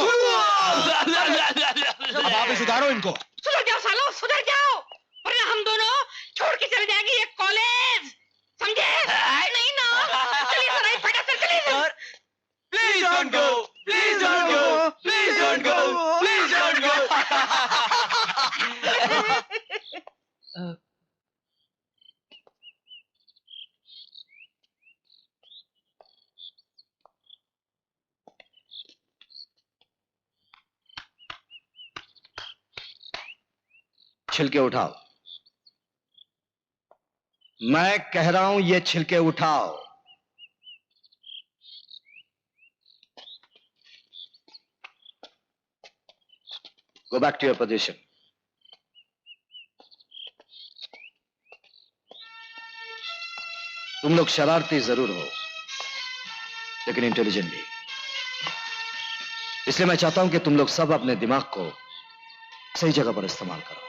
अब आप ही सुधारो इनको। सुधर जाओ सालो, सुधर जाओ, वरना हम दोनों छोड़ के चले जाएंगे ये कॉलेज, समझे? नहीं ना। चलिए सर, फटाफट सर, चलिए sir. Please don't go. Please don't go. Please don't go. Please don't go. छिलके उठाओ। मैं कह रहा हूं ये छिलके उठाओ। Go back to your position. तुम लोग शरारती जरूर हो, लेकिन इंटेलिजेंट भी। इसलिए मैं चाहता हूं कि तुम लोग सब अपने दिमाग को सही जगह पर इस्तेमाल करो।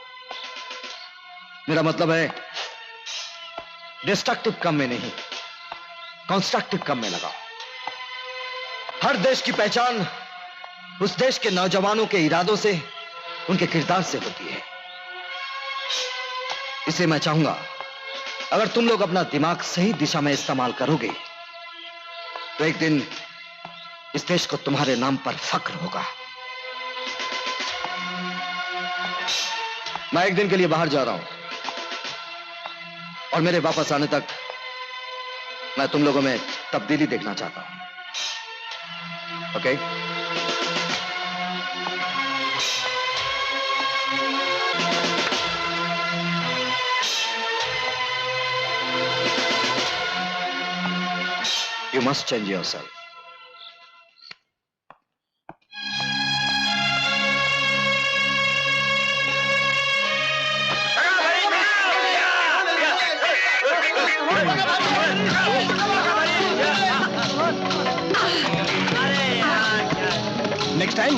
मेरा मतलब है डिस्ट्रक्टिव काम में नहीं, कंस्ट्रक्टिव काम में लगाओ। हर देश की पहचान उस देश के नौजवानों के इरादों से, उनके किरदार से होती है। इसलिए मैं चाहूंगा अगर तुम लोग अपना दिमाग सही दिशा में इस्तेमाल करोगे तो एक दिन इस देश को तुम्हारे नाम पर फक्र होगा। मैं एक दिन के लिए बाहर जा रहा हूं और मेरे वापस आने तक मैं तुम लोगों में तब्दीली देखना चाहता हूं। Okay? You must change yourself.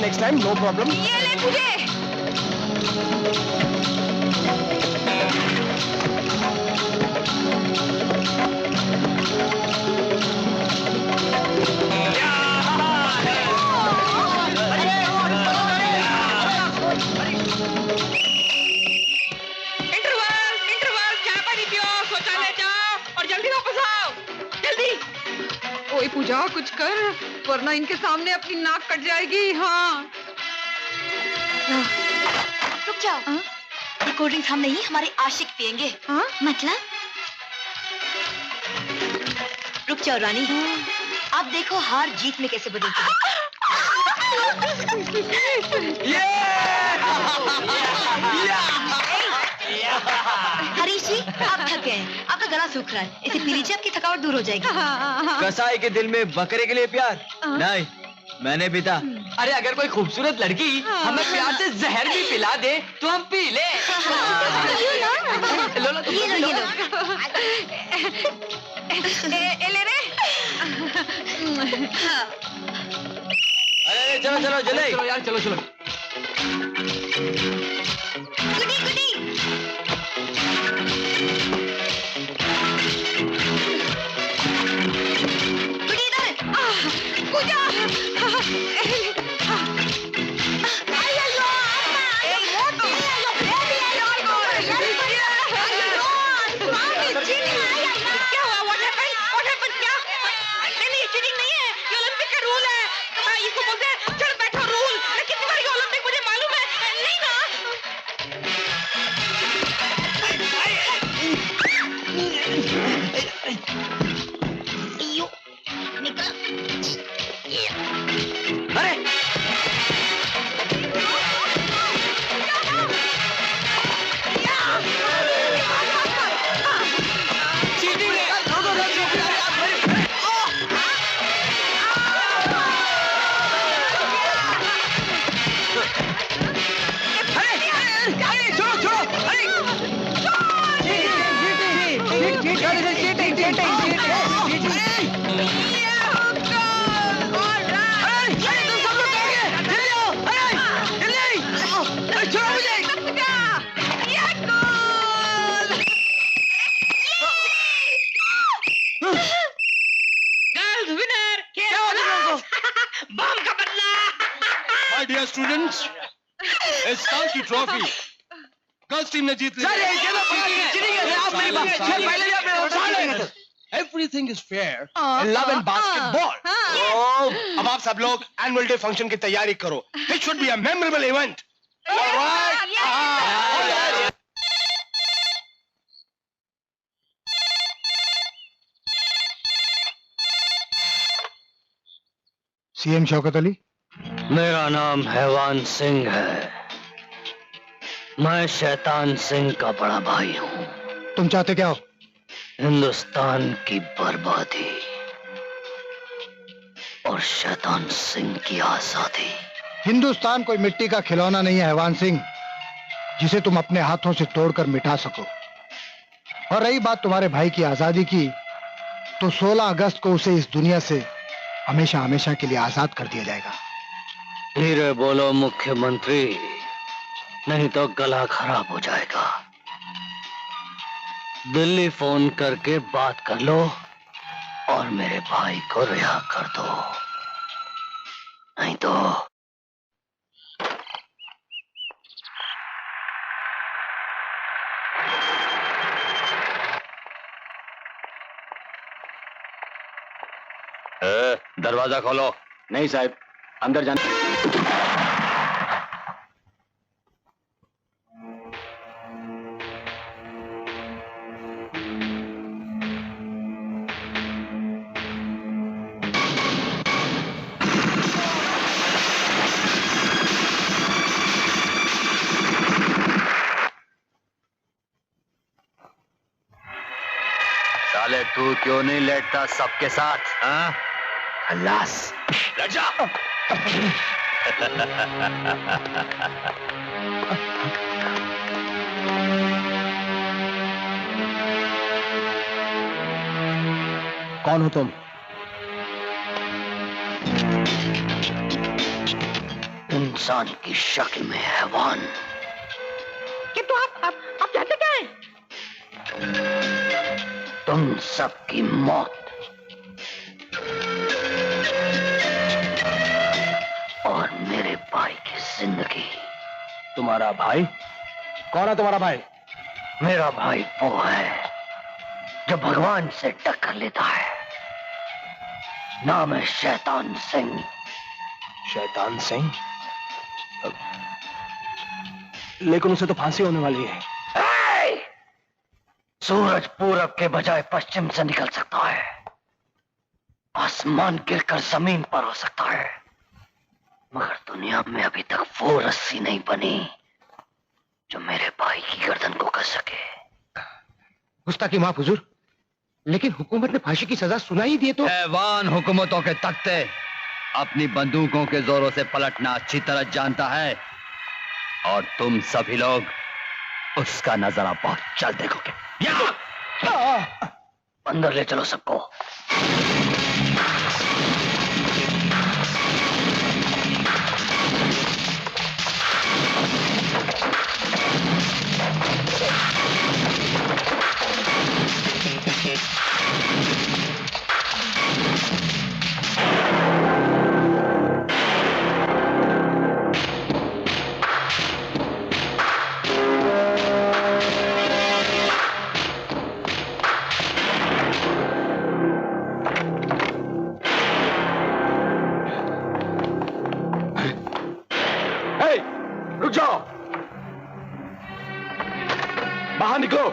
Next time, no problem. ये ले तुझे। कोई पूजा कुछ कर, वरना इनके सामने अपनी नाक कट जाएगी। हाँ रुक जाओ। ये कोल्ड ड्रिंक्स हम नहीं, हमारे आशिक पियेंगे। मतलब? रुक जाओ रानी। आप देखो हार जीत में कैसे बदलती है। हरीश जी, आप थक गए हैं, आपका गला सूख रहा है, इसे पी लीजिए, आपकी थकावट दूर हो जाएगी। कसाई के दिल में बकरे के लिए प्यार नहीं, मैंने पीता। अरे अगर कोई खूबसूरत लड़की हमें प्यार से जहर भी पिला दे तो हम पी ले। ये लो, ये लो। ले रे। अरे चलो चलो जल्दी। चलो यार, चलो चलो। गुडी गुडी। गुडी इधर। पूजा। Dear students, it's Sank की ट्रॉफी गर्ल्स टीम ने जीत ली। Everything is fair in love and basketball. अब आप सब लोग एनुअल डे फंक्शन की तैयारी करो। It should be a memorable event. All right? CM Shaukat Ali. मेरा नाम हैवान सिंह है। मैं शैतान सिंह का बड़ा भाई हूँ। तुम चाहते क्या हो? हिंदुस्तान की बर्बादी और शैतान सिंह की आजादी। हिंदुस्तान कोई मिट्टी का खिलौना नहीं है हैवान सिंह, जिसे तुम अपने हाथों से तोड़कर मिटा सको। और रही बात तुम्हारे भाई की आजादी की, तो 16 अगस्त को उसे इस दुनिया से हमेशा हमेशा के लिए आजाद कर दिया जाएगा। धीरे बोलो मुख्यमंत्री, नहीं तो गला खराब हो जाएगा। दिल्ली फोन करके बात कर लो और मेरे भाई को रिहा कर दो, नहीं तो दरवाजा खोलो। नहीं साहब, अंदर जाने। साले तू क्यों नहीं लेटता सबके साथ? हाँ, खल्लास लजा। कौन हो तुम? इंसान की शक्ल में हैवान। किंतु आप जानते क्या हैं? तुम सबकी मौत और मेरे भाई की जिंदगी। तुम्हारा भाई? कौन है तुम्हारा भाई? मेरा भाई वो है जो भगवान से टक्कर लेता है। नाम है शैतान सिंह। शैतान सिंह? लेकिन उसे तो फांसी होने वाली है। सूरज पूरब के बजाय पश्चिम से निकल सकता है, आसमान गिरकर जमीन पर हो सकता है, मगर दुनिया में अभी तक वो रस्सी नहीं बनी जो मेरे भाई की गर्दन को कस सके। गुस्ताखी माफ हुजूर, लेकिन हुकूमत ने फांसी की सजा सुनाई दी तो। हैवान हुकूमतों के तख्ते अपनी बंदूकों के जोरों से पलटना अच्छी तरह जानता है, और तुम सभी लोग उसका नजारा बहुत जल्द देखोगे। अंदर ले चलो सबको। रुक जाओ, बाहर निकलो।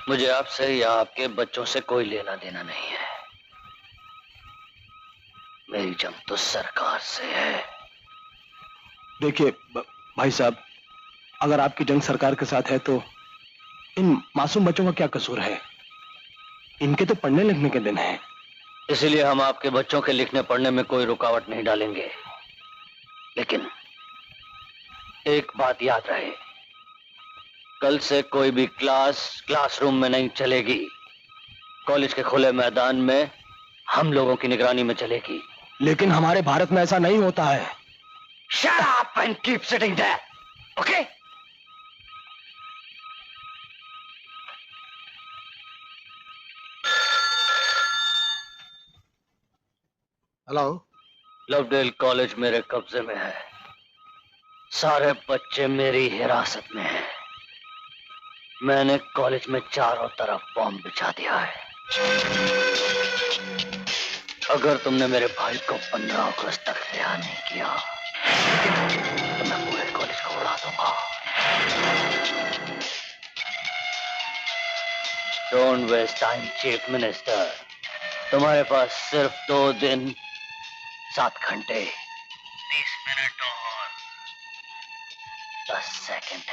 मुझे आपसे या आपके बच्चों से कोई लेना देना नहीं है। मेरी जंग तो सरकार से है। देखिए भाई साहब, अगर आपकी जंग सरकार के साथ है तो इन मासूम बच्चों का क्या कसूर है? इनके तो पढ़ने लिखने के दिन हैं। इसीलिए हम आपके बच्चों के लिखने पढ़ने में कोई रुकावट नहीं डालेंगे, लेकिन एक बात याद रहे, कल से कोई भी क्लासरूम में नहीं चलेगी। कॉलेज के खुले मैदान में हम लोगों की निगरानी में चलेगी। लेकिन हमारे भारत में ऐसा नहीं होता है। Shut up and keep sitting there, okay? Hello, Lovedale college मेरे कब्जे में है, सारे बच्चे मेरी हिरासत में हैं। मैंने कॉलेज में चारों तरफ बॉम्ब बिछा दिया है। अगर तुमने मेरे भाई को 15 अगस्त तक रिहा नहीं किया तो मैं पूरे कॉलेज को उड़ा दूंगा। Don't waste time chief minister. तुम्हारे पास सिर्फ 2 दिन 7 घंटे 30 मिनट और 10 सेकंड।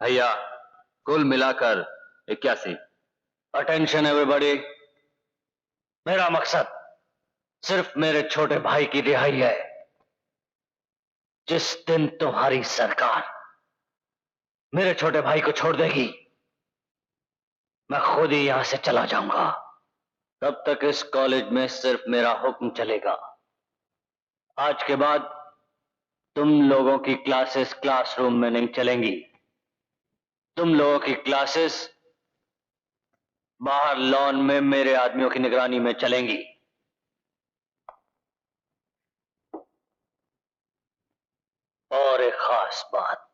भैया कुल मिलाकर 81। अटेंशन एवरीबॉडी, मेरा मकसद सिर्फ मेरे छोटे भाई की रिहाई है। जिस दिन तुम्हारी सरकार मेरे छोटे भाई को छोड़ देगी, मैं खुद ही यहां से चला जाऊंगा। तब तक इस कॉलेज में सिर्फ मेरा हुक्म चलेगा। आज के बाद तुम लोगों की क्लासेस क्लासरूम में नहीं चलेंगी। तुम लोगों की क्लासेस बाहर लॉन में मेरे आदमियों की निगरानी में चलेंगी। और एक खास बात,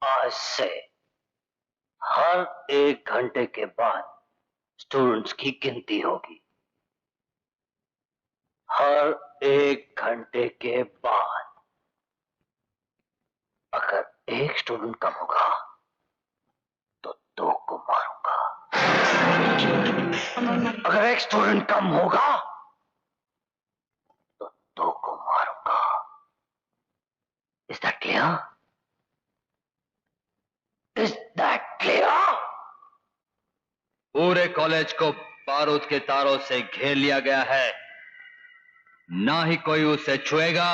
आज से हर 1 घंटे के बाद स्टूडेंट्स की गिनती होगी। हर 1 घंटे के बाद अगर 1 स्टूडेंट कम होगा तो 2 को मारूंगा। अगर 1 स्टूडेंट कम होगा तो 2 को मारूंगा। Is that clear? Is that clear? पूरे कॉलेज को बारूद के तारों से घेर लिया गया है। ना ही कोई उसे छुएगा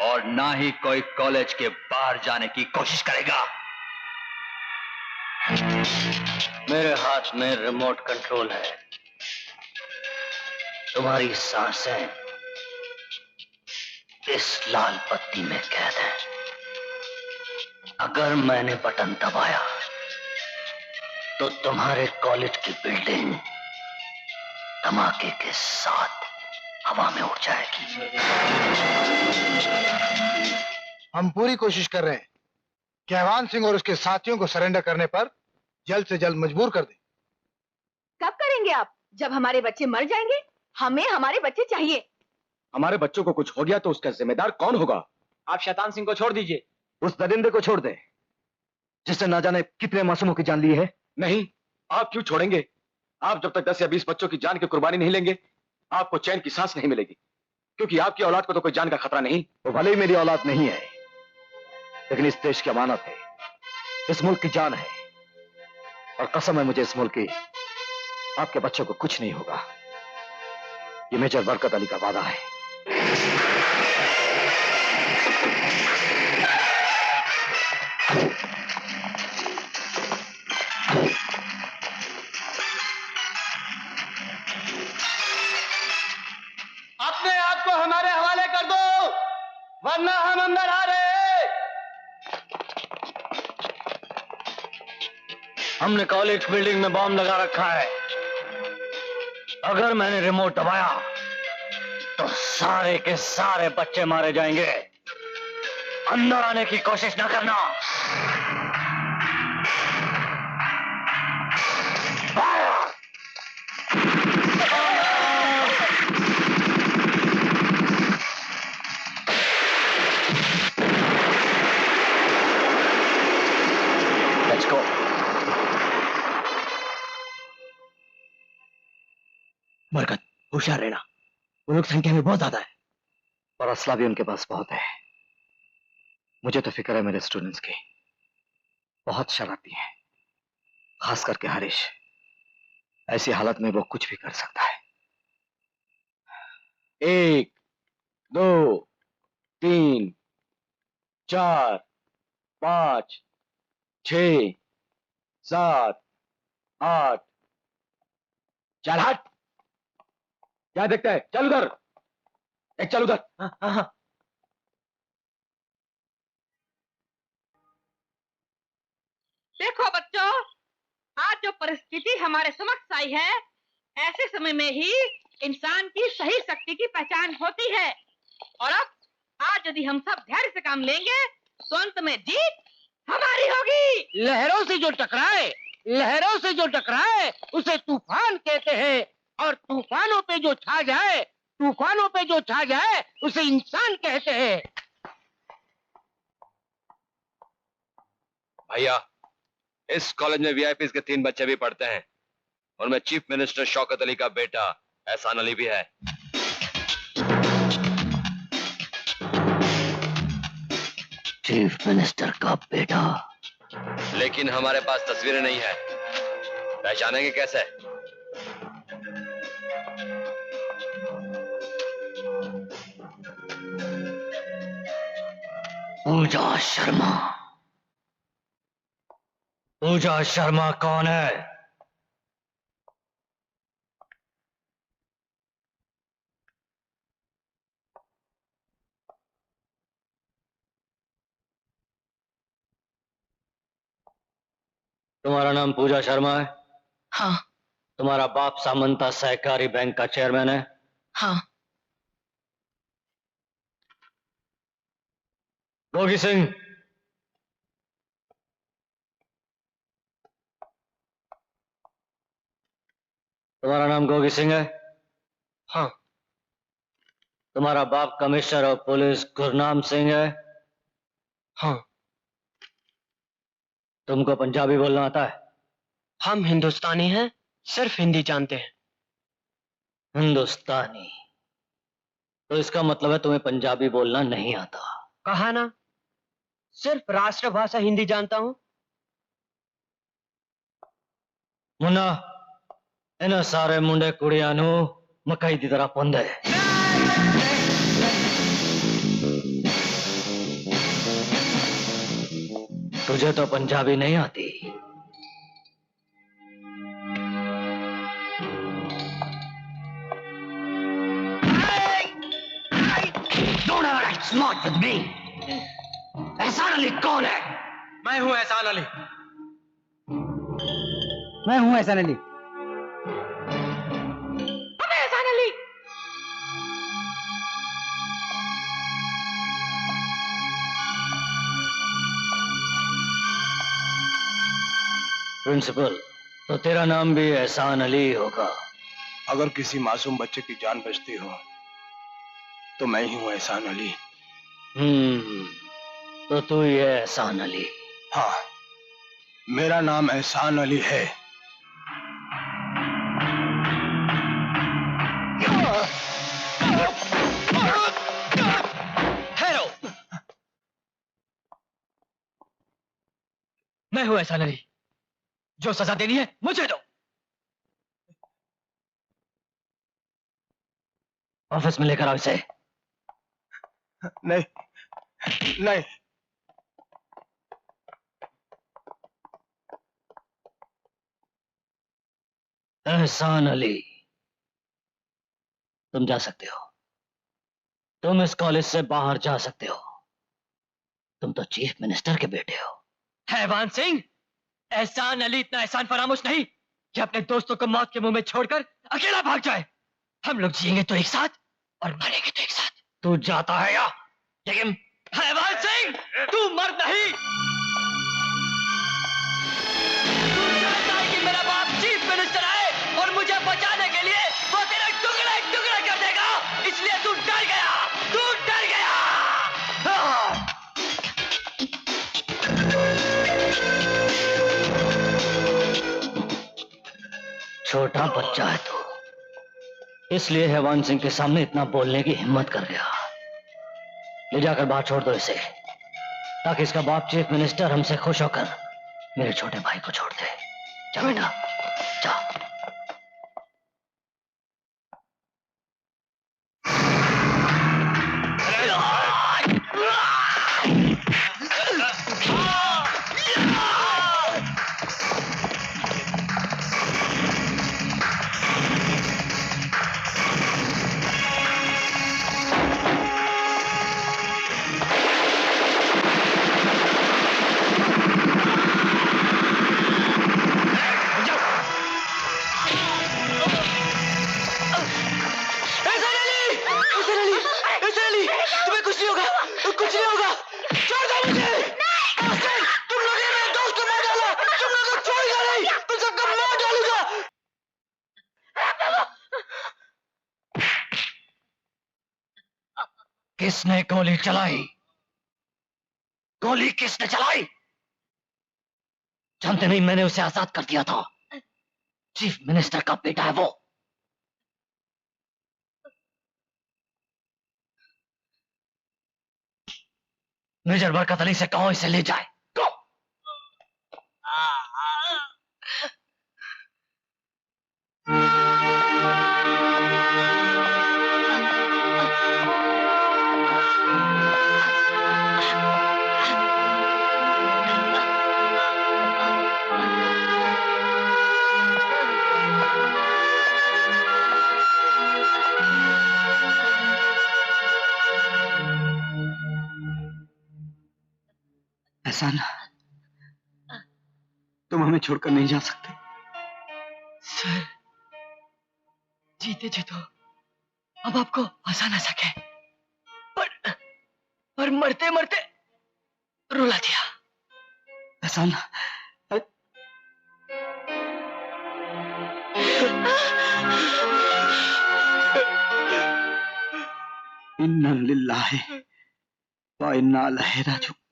और ना ही कोई कॉलेज के बाहर जाने की कोशिश करेगा। मेरे हाथ में रिमोट कंट्रोल है। तुम्हारी सांसें इस लाल पत्ती में कैद है। अगर मैंने बटन दबाया तो तुम्हारे कॉलेज की बिल्डिंग धमाके के साथ हवा में उड़ जाएगी। हम पूरी कोशिश कर रहे हैं कि अहवान सिंह और उसके साथियों को सरेंडर करने पर जल्द से जल्द मजबूर कर दें। कब करेंगे आप? जब हमारे बच्चे मर जाएंगे? हमें हमारे बच्चे चाहिए। हमारे बच्चों को कुछ हो गया तो उसका जिम्मेदार कौन होगा? आप शैतान सिंह को छोड़ दीजिए। उस दरिंदे को छोड़ दे जिसने ना जाने कितने मासूमों की जान ली है। नहीं, आप क्यों छोड़ेंगे? आप जब तक 10 या 20 बच्चों की जान की कुर्बानी नहीं लेंगे, आपको चैन की सांस नहीं मिलेगी। क्योंकि आपकी औलाद को तो कोई जान का खतरा नहीं। वो भले ही मेरी औलाद नहीं है, लेकिन इस देश की अमानत है, इस मुल्क की जान है। और कसम है मुझे इस मुल्क की, आपके बच्चों को कुछ नहीं होगा। ये मेजर बरकत अली का वादा है। अपने आप को हमारे हवाले कर दो, वरना हम अंदर आ रहे हैं। हमने कॉलेज बिल्डिंग में बॉम्ब लगा रखा है। अगर मैंने रिमोट दबाया तो सारे के सारे बच्चे मारे जाएंगे। अंदर आने की कोशिश ना करना। Let's go. बरकत, होशियार रहना, वो लोग संख्या में बहुत ज्यादा है और असला भी उनके पास बहुत है। मुझे तो फिक्र है मेरे स्टूडेंट्स की, बहुत शरारती हैं। खास करके हरीश। ऐसी हालत में वो कुछ भी कर सकता है। 1 2 3 4 5 6 7 8। चल हट, क्या देखता है? चल उधर, एक चल उधर। हाँ। देखो बच्चों, आज जो परिस्थिति हमारे समक्ष आई है, ऐसे समय में ही इंसान की सही शक्ति की पहचान होती है। और अब आज यदि हम सब धैर्य से काम लेंगे तो अंत में जीत हमारी होगी। लहरों से जो टकराए, लहरों से जो टकराए उसे तूफान कहते हैं, और तूफानों पे जो छा जाए, तूफानों पे जो छा जाए उसे इंसान कहते हैं। भैया, इस कॉलेज में वीआईपीज़ के 3 बच्चे भी पढ़ते हैं, उनमें चीफ मिनिस्टर शौकत अली का बेटा एहसान अली भी है। चीफ मिनिस्टर का बेटा? लेकिन हमारे पास तस्वीरें नहीं है, पहचानेंगे कैसे? पूजा शर्मा। पूजा शर्मा कौन है? तुम्हारा नाम पूजा शर्मा है? हाँ। तुम्हारा बाप सामंता सहकारी बैंक का चेयरमैन है? हाँ। गोगी सिंह, तुम्हारा नाम गोगी सिंह है? हाँ। तुम्हारा बाप commissioner of police Gurnam Singh है? हाँ। तुमको पंजाबी बोलना आता है? हम हिंदुस्तानी हैं, सिर्फ हिंदी जानते हैं। हिंदुस्तानी? तो इसका मतलब है तुम्हें पंजाबी बोलना नहीं आता। कहा ना, सिर्फ राष्ट्रभाषा हिंदी जानता हूं। मुन्ना, इन्हें सारे मुंडे कुड़ियां नू मकई की तरह पुंदे। तुझे तो पंजाबी नहीं आती। Don't ever act smart with me. एहसान अली कौन है? मैं हूं एहसान अली। मैं हूं एहसान अली। अबे एहसान अली! प्रिंसिपल, तो तेरा नाम भी एहसान अली होगा। अगर किसी मासूम बच्चे की जान बचती हो तो मैं ही हूं एहसान अली। तो तू ही है एहसान अली? हाँ, मेरा नाम एहसान अली है। ठहरो, मैं हूं एहसान अली। जो सजा देनी है मुझे दो। ऑफिस में लेकर आओ इसे। नहीं नहीं। एहसान अली, तुम जा सकते हो। तुम इस कॉलेज से बाहर जा सकते हो। तुम तो चीफ मिनिस्टर के बेटे हो। हैवान सिंह, एहसान अली इतना एहसान फरामोश नहीं कि अपने दोस्तों को मौत के मुंह में छोड़कर अकेला भाग जाए। हम लोग जिएंगे तो एक साथ और मरेंगे तो एक साथ। तू जाता है या? लेकिन हैवान सिंह, तू मर्द नहीं। तू जानता है कि मेरा बाप चीफ मिनिस्टर है और मुझे बचाने के लिए वो तेरा टुकड़ा टुकड़ा कर देगा। इसलिए तू डर गया, तू डर गया। छोटा बच्चा है तू, इसलिए हैवान सिंह के सामने इतना बोलने की हिम्मत कर गया। ले जाकर बाहर छोड़ दो इसे, ताकि इसका बाप चीफ मिनिस्टर हमसे खुश होकर मेरे छोटे भाई को छोड़ दे। जा बेटा जा। तुम्हें कुछ नहीं होगा, कुछ नहीं होगा। छोड़ दो मुझे। तुम लोग ने मेरे दोस्त को मार डाला, तुम लोग को छोड़ेगा नहीं, तुम सबको मार डालूंगा। किसने गोली चलाई? गोली किसने चलाई? जानते नहीं, मैंने उसे आजाद कर दिया था। चीफ मिनिस्टर का बेटा है वो। मेजर बरकत अली से कहो इसे ले जाए। एहसान, तुम हमें छोड़कर नहीं जा सकते। सर, जीते जी तो अब आपको आसान आ सके, पर मरते मरते रुला दिया। एहसान, इन्ना लिल्लाहि व इन्ना इलैहि राजिऊन।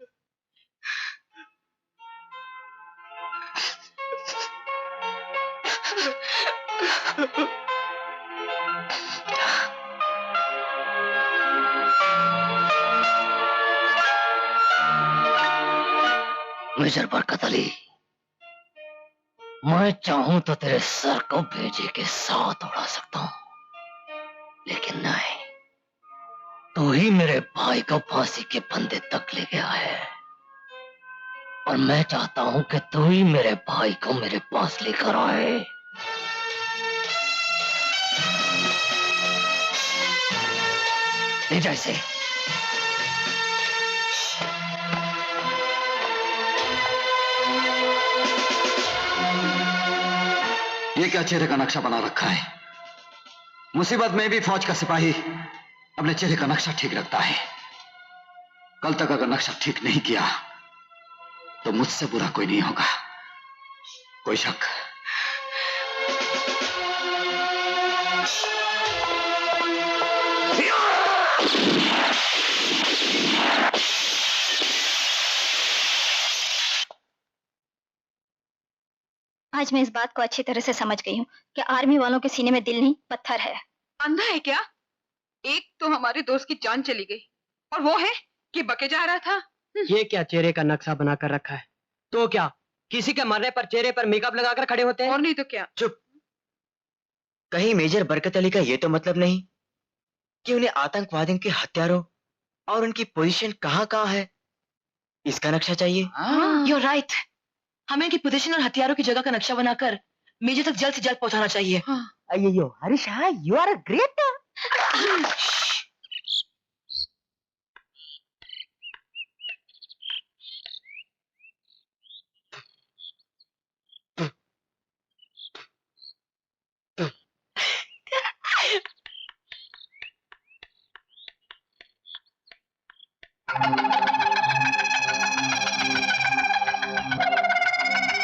मेजर बरकत अली, मैं चाहूं तो तेरे सर को भेजे के साथ उड़ा सकता हूं, लेकिन नहीं, तू ही मेरे भाई को फांसी के फंदे तक ले गया है, और मैं चाहता हूं कि तू ही मेरे भाई को मेरे पास लेकर आए। ले जा इसे। ये क्या चेहरे का नक्शा बना रखा है? मुसीबत में भी फौज का सिपाही अपने चेहरे का नक्शा ठीक रखता है। कल तक अगर नक्शा ठीक नहीं किया तो मुझसे बुरा कोई नहीं होगा। कोई शक? आज मैं इस बात को अच्छी तरह से समझ गई हूँ कि आर्मी वालों के सीने में दिल नहीं पत्थर है। अंधा है क्या? एक तो हमारे दोस्त की जान चली गई और वो है कि बके जा रहा था। ये क्या चेहरे का नक्शा बनाकर रखा है? तो क्या किसी के मरने पर चेहरे पर मेकअप लगाकर खड़े होते हैं? और नहीं तो क्या। चुप। कहीं मेजर बरकत अली का ये तो मतलब नहीं कि उन्हें आतंकवादियों के हथियारों और उनकी पोजीशन कहाँ कहाँ है इसका नक्शा चाहिए? You're right. हमें इनकी पोजीशन और हथियारों की जगह का नक्शा बनाकर मेजर तक जल्द से जल्द पहुंचाना चाहिए। अयो Harish, you are great.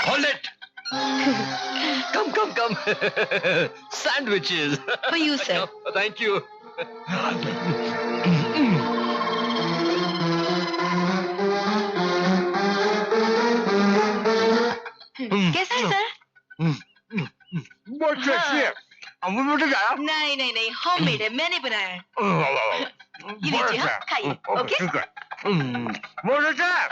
Hold it! Come. Sandwiches. For you, sir. Thank you. कैसा है सर? बहुत टेस्टी है। अमूल मुझे जाया? नहीं, होममेड है, मैंने बनाया है। ये लीजिए, हाँ, खाइए, ओके? ठीक है। बहुत अच्छा है।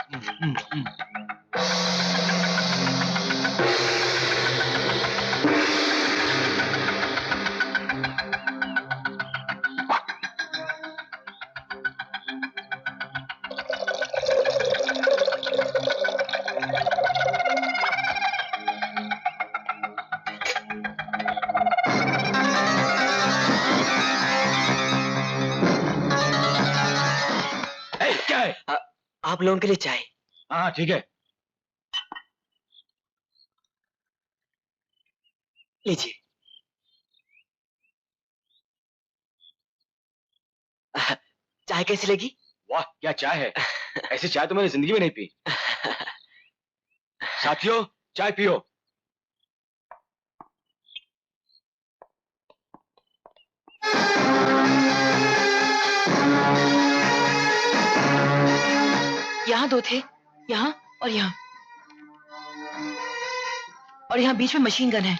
आप लोगों के लिए चाय। हाँ ठीक है। लीजिए। चाय कैसी लगी? वाह क्या चाय है, ऐसी चाय तो मैंने जिंदगी में नहीं पी। साथियों चाय पियो। यहाँ दो थे, यहाँ और यहाँ, और यहाँ बीच में मशीन गन है।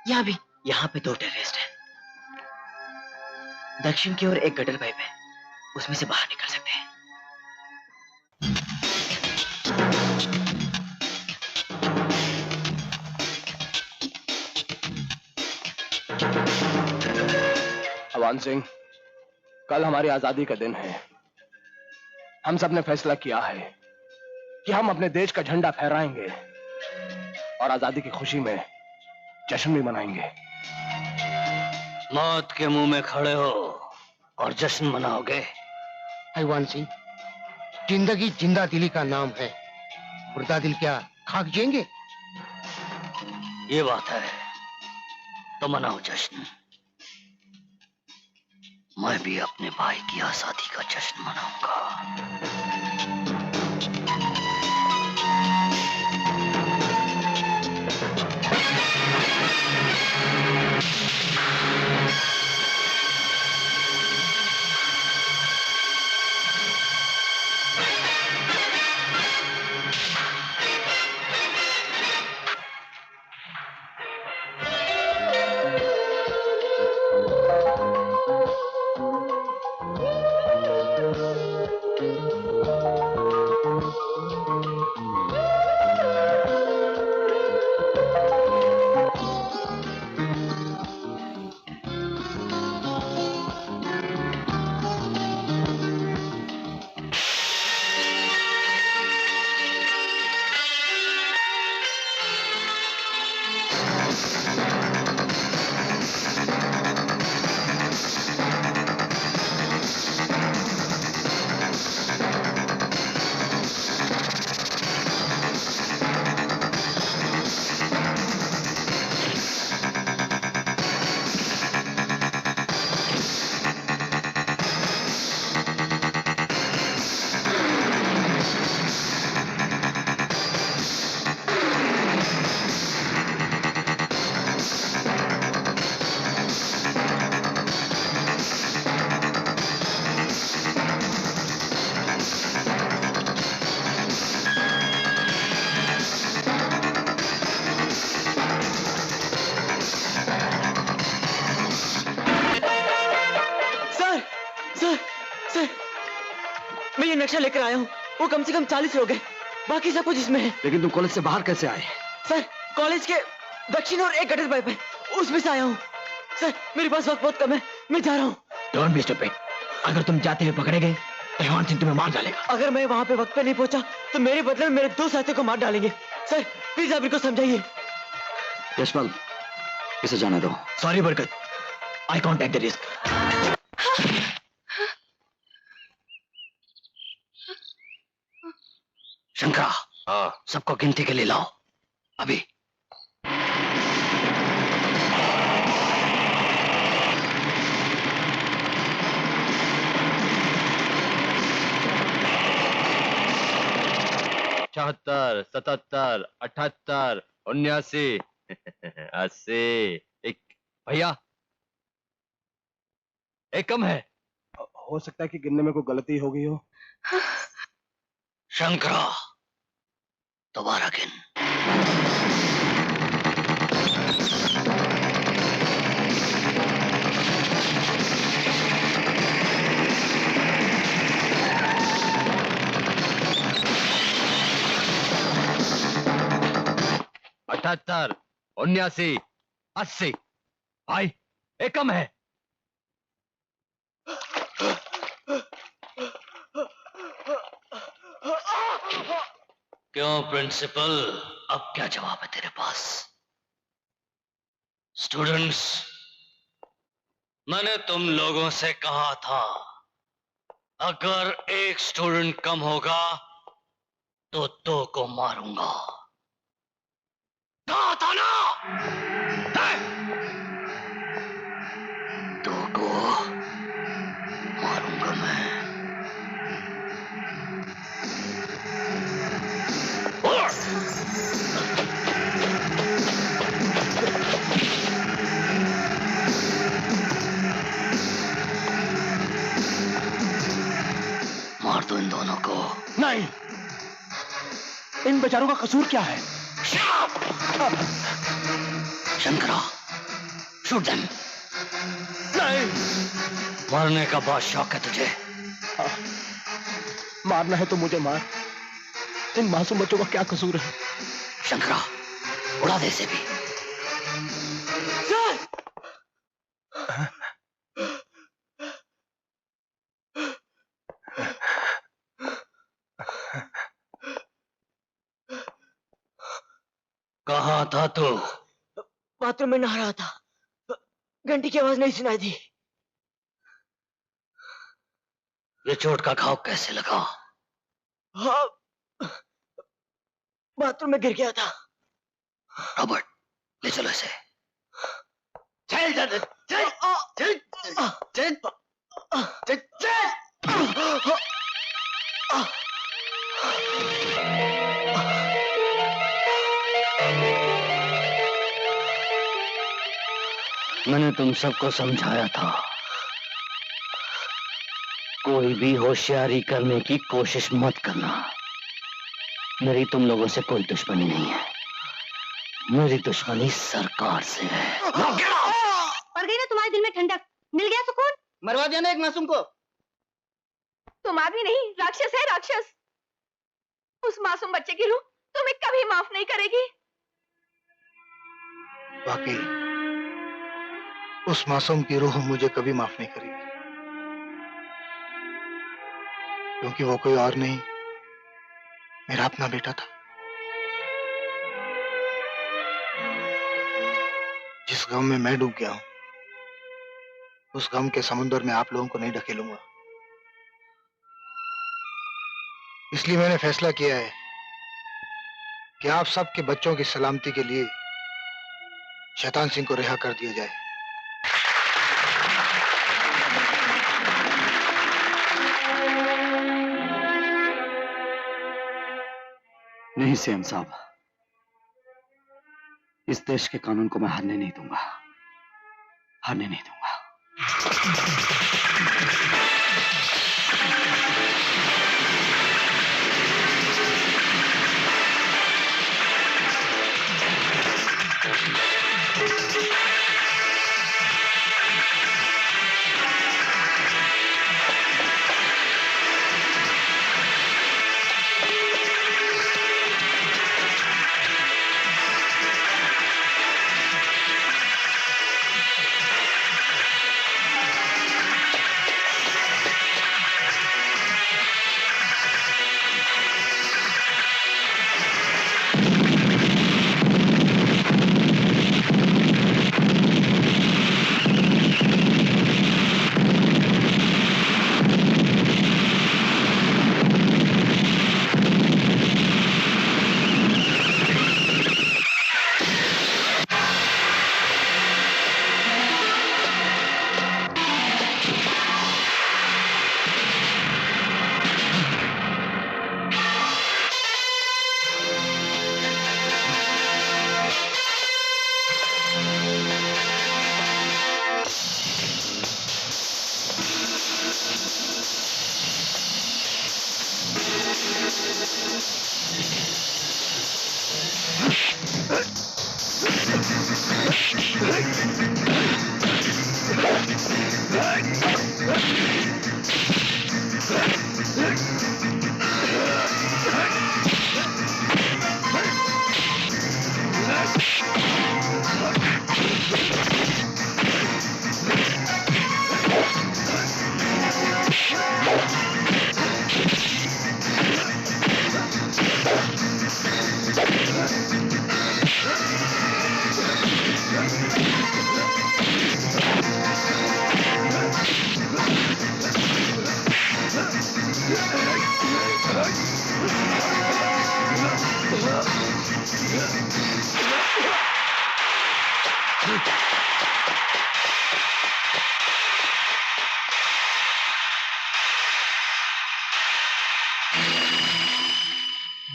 यहाँ भी। यहाँ पे 2 टेररिस्ट हैं। दक्षिण की ओर एक गटर पाइप है, उसमें से बाहर निकल सकते हैं। अवान सिंह, कल हमारी आजादी का दिन है। हम सब ने फैसला किया है कि हम अपने देश का झंडा फहराएंगे और आजादी की खुशी में जश्न भी मनाएंगे। मौत के मुंह में खड़े हो और जश्न मनाओगे? अवान सिंह, जिंदगी जिंदा दिली का नाम है, मुर्दा दिल क्या खाक जाएंगे? ये बात है तो मनाओ जश्न। मैं भी अपने भाई की आजादी का जश्न मनाऊंगा। नक्शा लेकर आया हूँ, वो कम से कम 40 लोग हैं, बाकी सब कुछ इसमें है। लेकिन तुम कॉलेज से बाहर कैसे आए? सर, कॉलेज के दक्षिण और एक गटर पाइप है, उसमें से आया हूँ। सर, मेरे पास वक्त बहुत कम है, मैं जा रहा हूँ। Don't be stupid. अगर तुम जाते हुए पकड़े गए तो हेवान सिंह तुम्हें मार डालेगा। अगर मैं वहाँ पे वक्त पे नहीं पहुंचा तो मेरे बदले में मेरे 2 साथियों को मार डालेंगे। सर, प्लीज आप इनको समझाइए। यशपाल, इसे जाने दो। Sorry Barkat, I can't take the risk. Shankara, हाँ, सबको गिनती के लिए लाओ अभी। चौहत्तर, 77, 78, 79, 80। एक भैया, एक कम है। हो सकता है कि गिनने में कोई गलती हो गई हो। शंकरा, दोबारा गिन। अठहत्तर, 79, 80। भाई, एक कम है। क्यों प्रिंसिपल, अब क्या जवाब है तेरे पास? स्टूडेंट्स, मैंने तुम लोगों से कहा था अगर एक स्टूडेंट कम होगा तो 2 को मारूंगा। कहा था ना? 2 को मारूंगा मैं। मार दो इन दोनों को। नहीं, इन बेचारों का कसूर क्या है? Shankara, shoot them. नहीं, मरने का बहुत शौक है तुझे। मारना है तो मुझे मार। इन मासूम बच्चों का क्या कसूर है? शंकरा, उड़ा दे इसे भी। कहाँ था तू? बाथरूम में नहा रहा था, घंटी की आवाज नहीं सुनाई दी। ये चोट का घाव कैसे लगा? हाँ, बाथरूम में गिर गया था। रॉबर्ट, ले चलो इसे। चल चल चल चल चल चल चल। मैंने तुम सबको समझाया था, कोई भी होशियारी करने की कोशिश मत करना। मेरी तुम लोगों से कोई दुश्मनी नहीं है, मेरी दुश्मनी सरकार से है। पड़ गई ना तुम्हारे दिल में ठंडक, मिल गया सुकून। मरवा दिया ना एक मासूम को। तुम आदमी नहीं, राक्षस है राक्षस। उस मासूम बच्चे की रूह तुम्हें कभी माफ नहीं करेगी। वाकई उस मासूम की रूह मुझे कभी माफ नहीं करेगी, क्योंकि वो कोई और नहीं, मेरा अपना बेटा था। जिस गम में मैं डूब गया हूं, उस गम के समुद्र में आप लोगों को नहीं ढकेलूंगा। इसलिए मैंने फैसला किया है कि आप सबके बच्चों की सलामती के लिए शैतान सिंह को रिहा कर दिया जाए। नहीं सीएम साहब, इस देश के कानून को मैं हारने नहीं दूंगा, हारने नहीं दूंगा।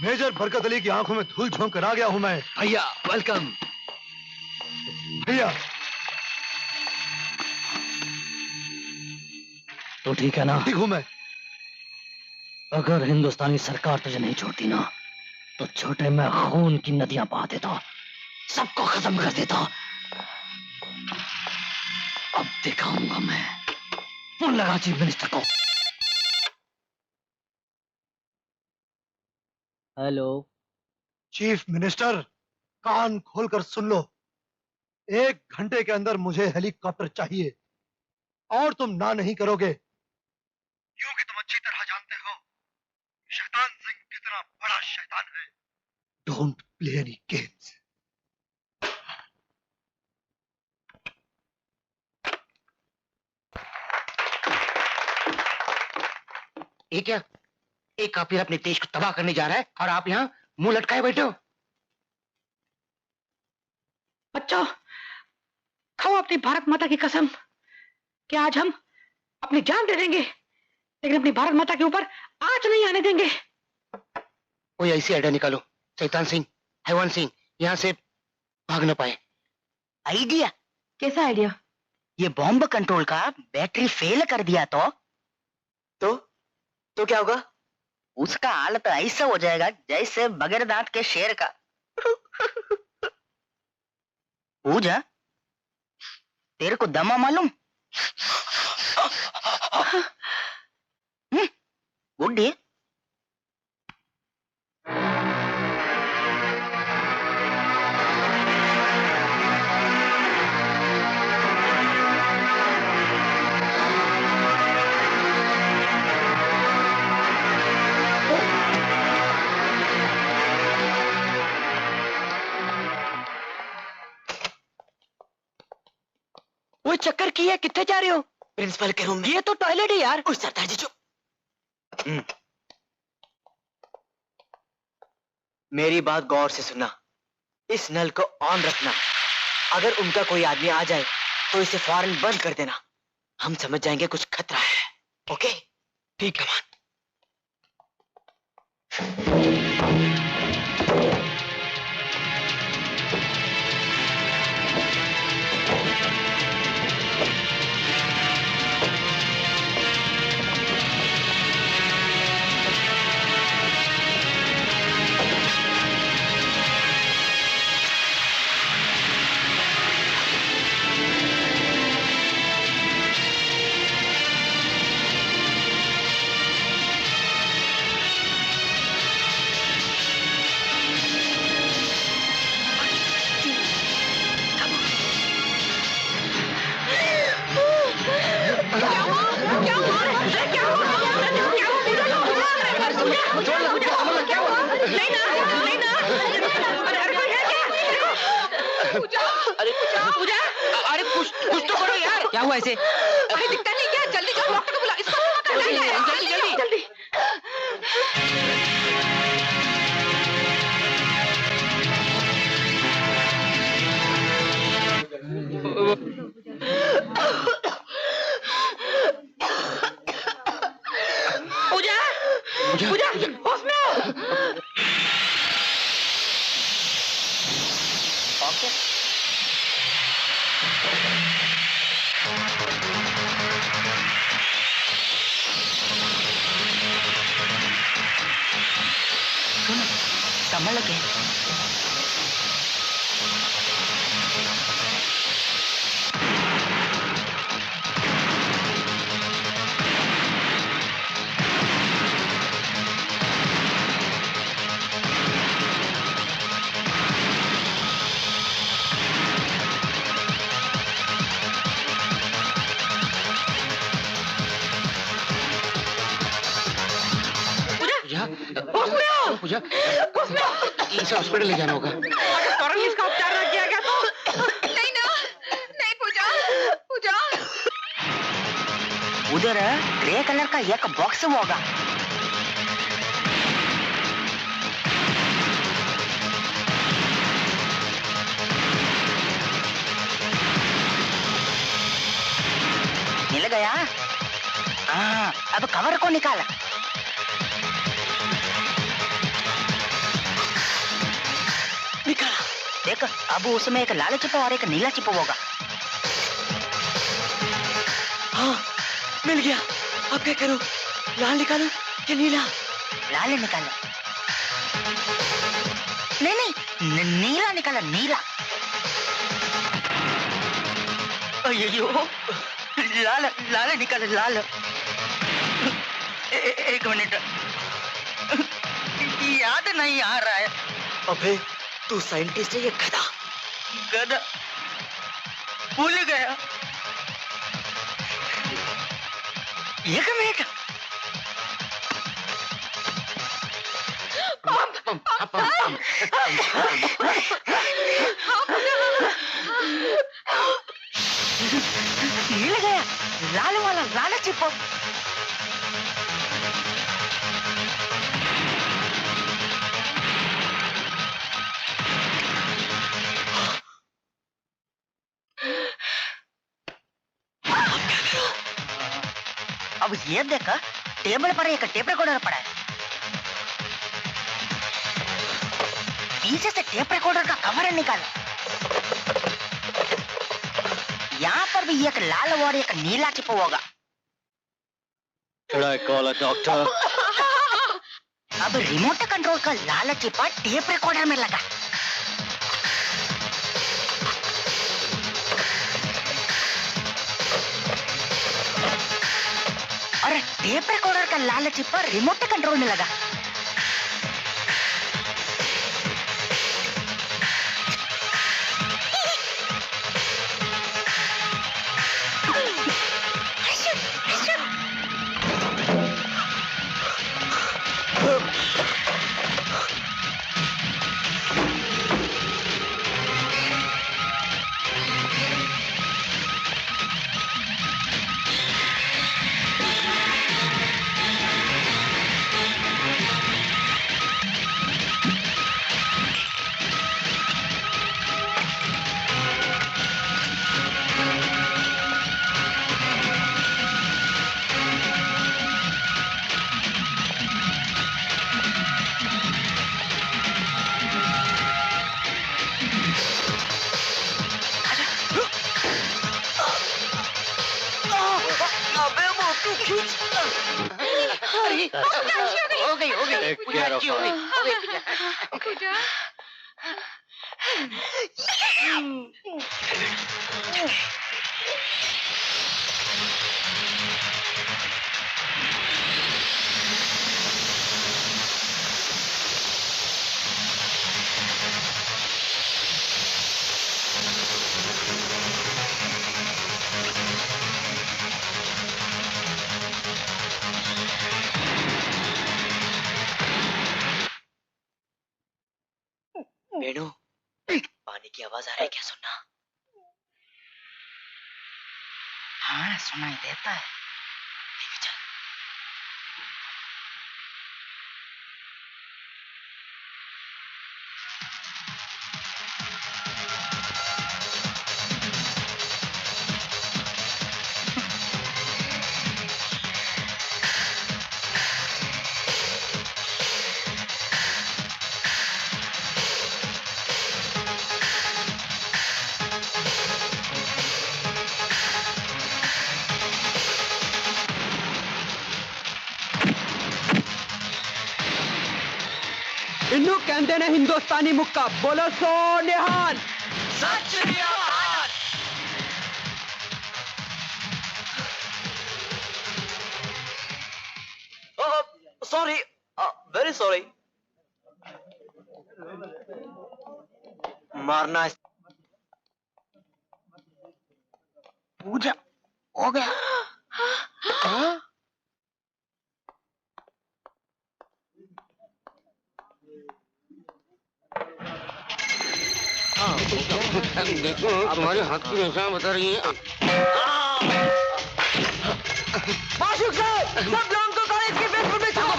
मेजर बरकत अली की आंखों में धूल झोंक कर आ गया हूं मैं। भैया वेलकम। भैया तो ठीक है ना? ठीक हूं मैं। अगर हिंदुस्तानी सरकार तुझे नहीं छोड़ती ना, तो छोटे में खून की नदियां बहा देता, सबको खत्म कर देता। अब दिखाऊंगा मैं। फोन लगा चीफ मिनिस्टर को। हेलो चीफ मिनिस्टर, कान खोलकर सुन लो। 1 घंटे के अंदर मुझे हेलीकॉप्टर चाहिए और तुम ना नहीं करोगे, क्योंकि तुम अच्छी तरह जानते हो शैतान सिंह कितना बड़ा शैतान है। Don't play any games. ये क्या? एक काफिर अपने देश को तबाह करने जा रहा है और आप यहाँ मुंह लटकाए बैठे हो। बच्चों, खाओ अपनी भारत माता की कसम कि आज हम अपनी जान दे देंगे, लेकिन अपनी भारत माता के ऊपर आंच नहीं आने देंगे। कोई ऐसी आइडिया निकालो शैतान सिंह, हैवान सिंह यहाँ से भाग न पाए। आइडिया? कैसा आइडिया? ये बॉम्ब कंट्रोल का बैटरी फेल कर दिया तो क्या होगा? उसका हाल तो ऐसा हो जाएगा जैसे बगैर दांत के शेर का। पूजा, तेरे को दमा मालूम? गुड्डी, वो चक्कर की है, कितने जा रहे हो? प्रिंसिपल के रूम में। ये तो टॉयलेट है यार। उस सरदार जी चुप। मेरी बात गौर से सुनना, इस नल को ऑन रखना। अगर उनका कोई आदमी आ जाए तो इसे फौरन बंद कर देना। हम समझ जाएंगे कुछ खतरा है। ओके? ठीक है मान। कुछ तो करो यार। क्या हुआ ऐसे? अरे दिखता नहीं क्या? जल्दी जाओ डॉक्टर को बुला। इसको जल्दी जल्दी। पूजा, पूजा, होश में आओ। संभल के। पूजा, इसे हॉस्पिटल ले जाना होगा। अगर तुरंत इसका उपचार न किया गया तो नहीं ना, नहीं पूजा, पूजा। उधर ग्रे कलर का एक बॉक्स होगा। अब कवर को निकाला। निकाला। देख, अब उसमें एक लाल चिपो और एक नीला चिपो होगा। हाँ, मिल गया। अब क्या करूं? लाल निकालूं कि नीला? लाल निकाला। नहीं, नीला निकाला, नीला। अयो, लाल निकाला, लाल। एक मिनट, याद नहीं आ रहा है। अबे तू साइंटिस्ट है या गधा? गधा, भूल गया। एक मिनट। मिल गया, लाल वाला, लाल चिपो। अब ये देखा, टेबल पर एक टेप रिकॉर्डर पड़ा है। पीछे से टेप रिकॉर्डर का कवर निकाला। यहाँ पर भी एक लाल और एक नीला चिपो होगा। Should I call a doctor? अब रिमोट कंट्रोल का लाल चिपा टेप रिकॉर्डर में लगा। और टेप रिकॉर्डर का लाल चिपा रिमोट कंट्रोल में लगा। हो गई पूजा अच्छी हो गई। वेणु, पानी की आवाज आ रही है क्या? सुनना। हाँ, सुनाई देता है। इन्नू कहते ने हिंदुस्तानी मुक्का, बोलो सो निहाल। सत श्री अकाल। Sorry, very sorry. मारना पूजा हो गया। हाँ? देखो तुम्हारे हाथ की निशान बता रही है। माशूक साहब, सब लोगों को कॉलेज के बेसमेंट में छापो।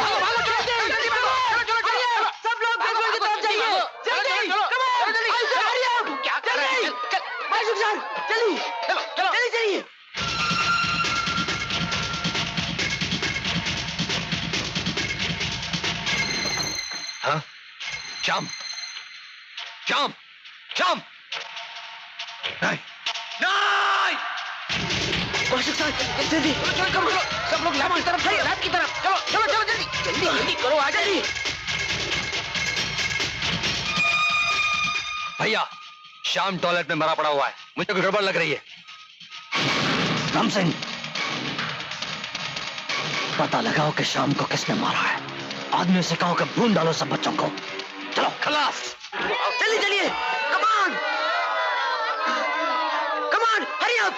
सब लोग बेसमेंट की तरफ जाइए। जल्दी, कम ऑन, क्या कर रहे हैं? माशूक साहब, जल्दी, चलिए। श्याम, श्याम, श्याम! नहीं, नहीं! जल्दी करो, सब लोग लैब की तरफ, लैब की तरफ। चलो चलो चलो, जल्दी जल्दी जल्दी करो, आ जल्दी। भैया, श्याम टॉयलेट में मरा पड़ा हुआ है, मुझे कोई गड़बड़ लग रही है। राम सिंह, पता लगाओ कि श्याम को किसने मारा है। आदमियों से कहो कि भून डालो सब बच्चों को। चलो खलास, जल्दी चलिए, कमान कमान, हरी अप।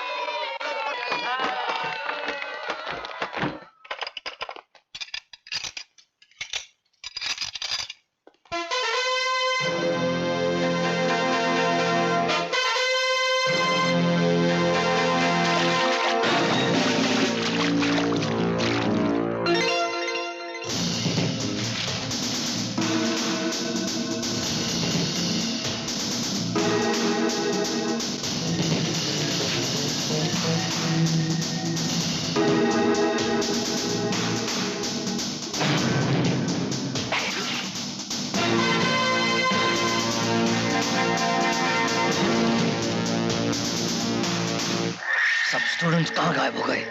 स्टूडेंट्स कहाँ गायब हो गए?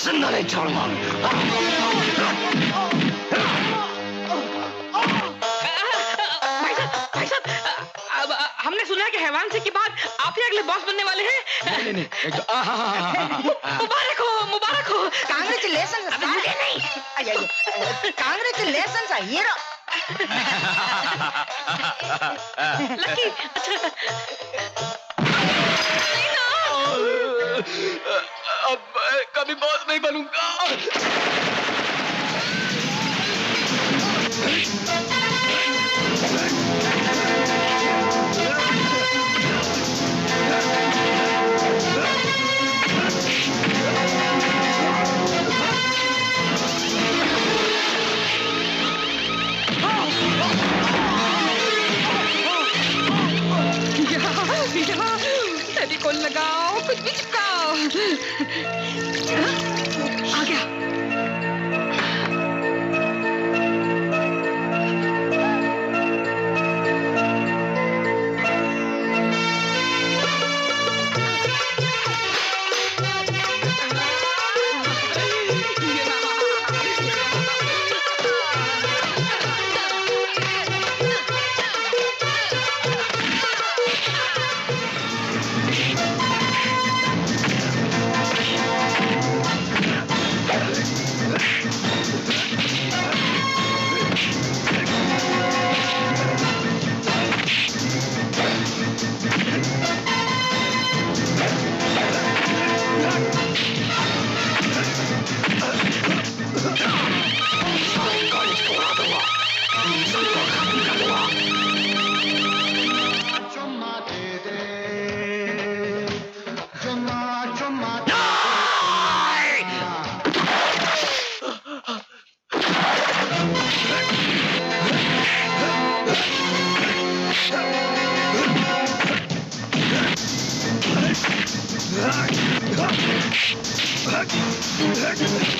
जिंदा नहीं छोड़ूंगा। भाई साहब, अब हमने सुना है कि हैवान सिंह के बाद आप ही अगले बॉस बनने वाले हैं। नहीं मुबारक हो, मुबारक हो। कांग्रेचुलेशन। मुझे नहीं, कांग्रेचुलेशन हीरो। लकी, अब कभी बॉस नहीं बनूंगा। फेविकोल लगाओ, कुछ भी चिपकाओ। आ गया।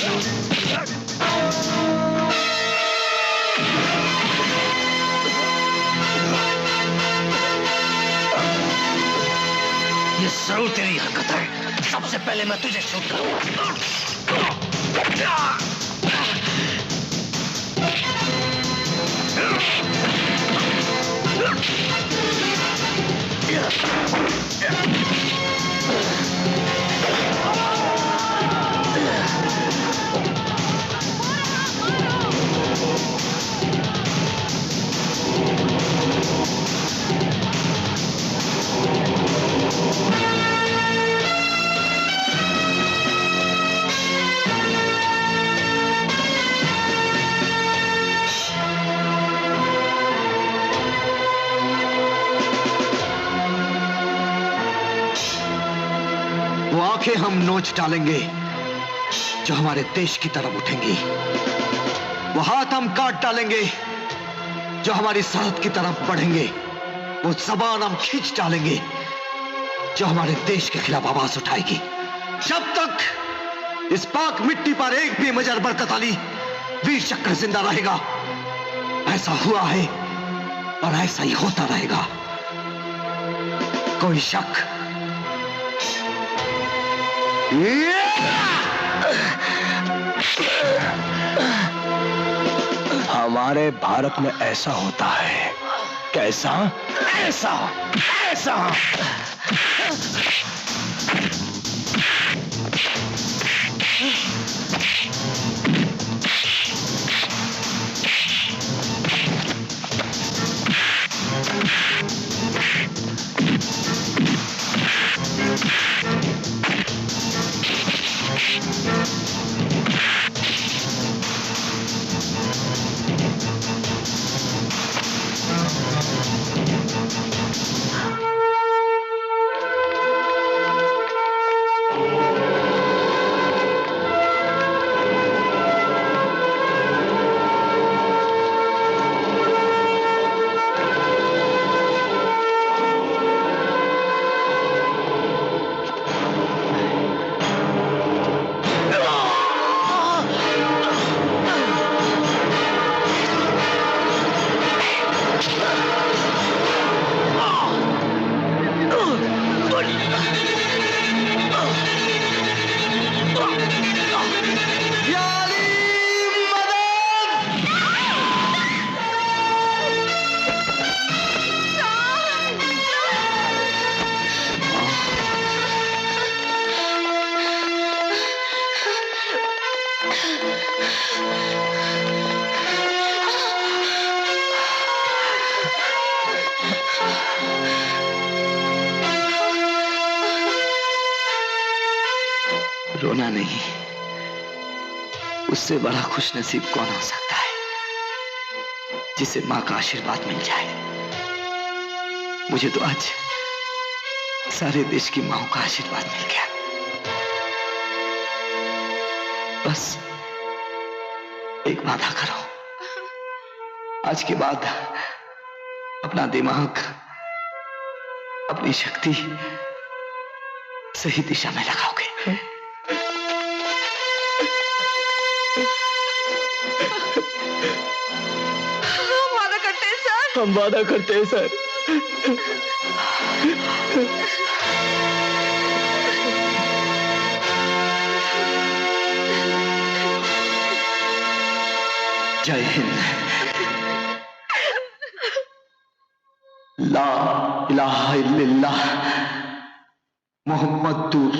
ये जरूर तेरी हरकत है। सबसे पहले मैं तुझे शूट करूंगा। वो आंखें हम नोच डालेंगे जो हमारे देश की तरफ उठेंगी। वो हाथ हम काट डालेंगे जो हमारी सरहद की तरफ बढ़ेंगे। वो जबान हम खींच डालेंगे जो हमारे देश के खिलाफ आवाज उठाएगी। जब तक इस पाक मिट्टी पर एक भी मेजर बरकत अली वीर चक्र जिंदा रहेगा, ऐसा हुआ है और ऐसा ही होता रहेगा। कोई शक हमारे भारत में ऐसा होता है। कैसा? ऐसा ऐसा। रोना नहीं, उससे बड़ा खुश नसीब कौन हो सकता है जिसे मां का आशीर्वाद मिल जाए। मुझे तो आज सारे देश की मांओं का आशीर्वाद मिल गया। बस एक वादा करो, आज के बाद अपना दिमाग, अपनी शक्ति सही दिशा में लगाओगे। वादा करते हैं सर। हम वादा करते हैं सर। जय हिंद। ला इलाहा इल्लल्लाह मुहम्मदुर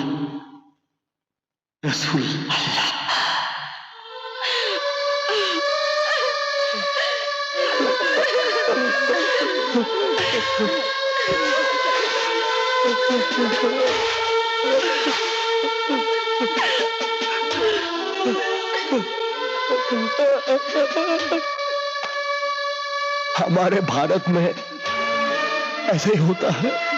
रसूल अल्लाह। हमारे भारत में ऐसे ही होता है।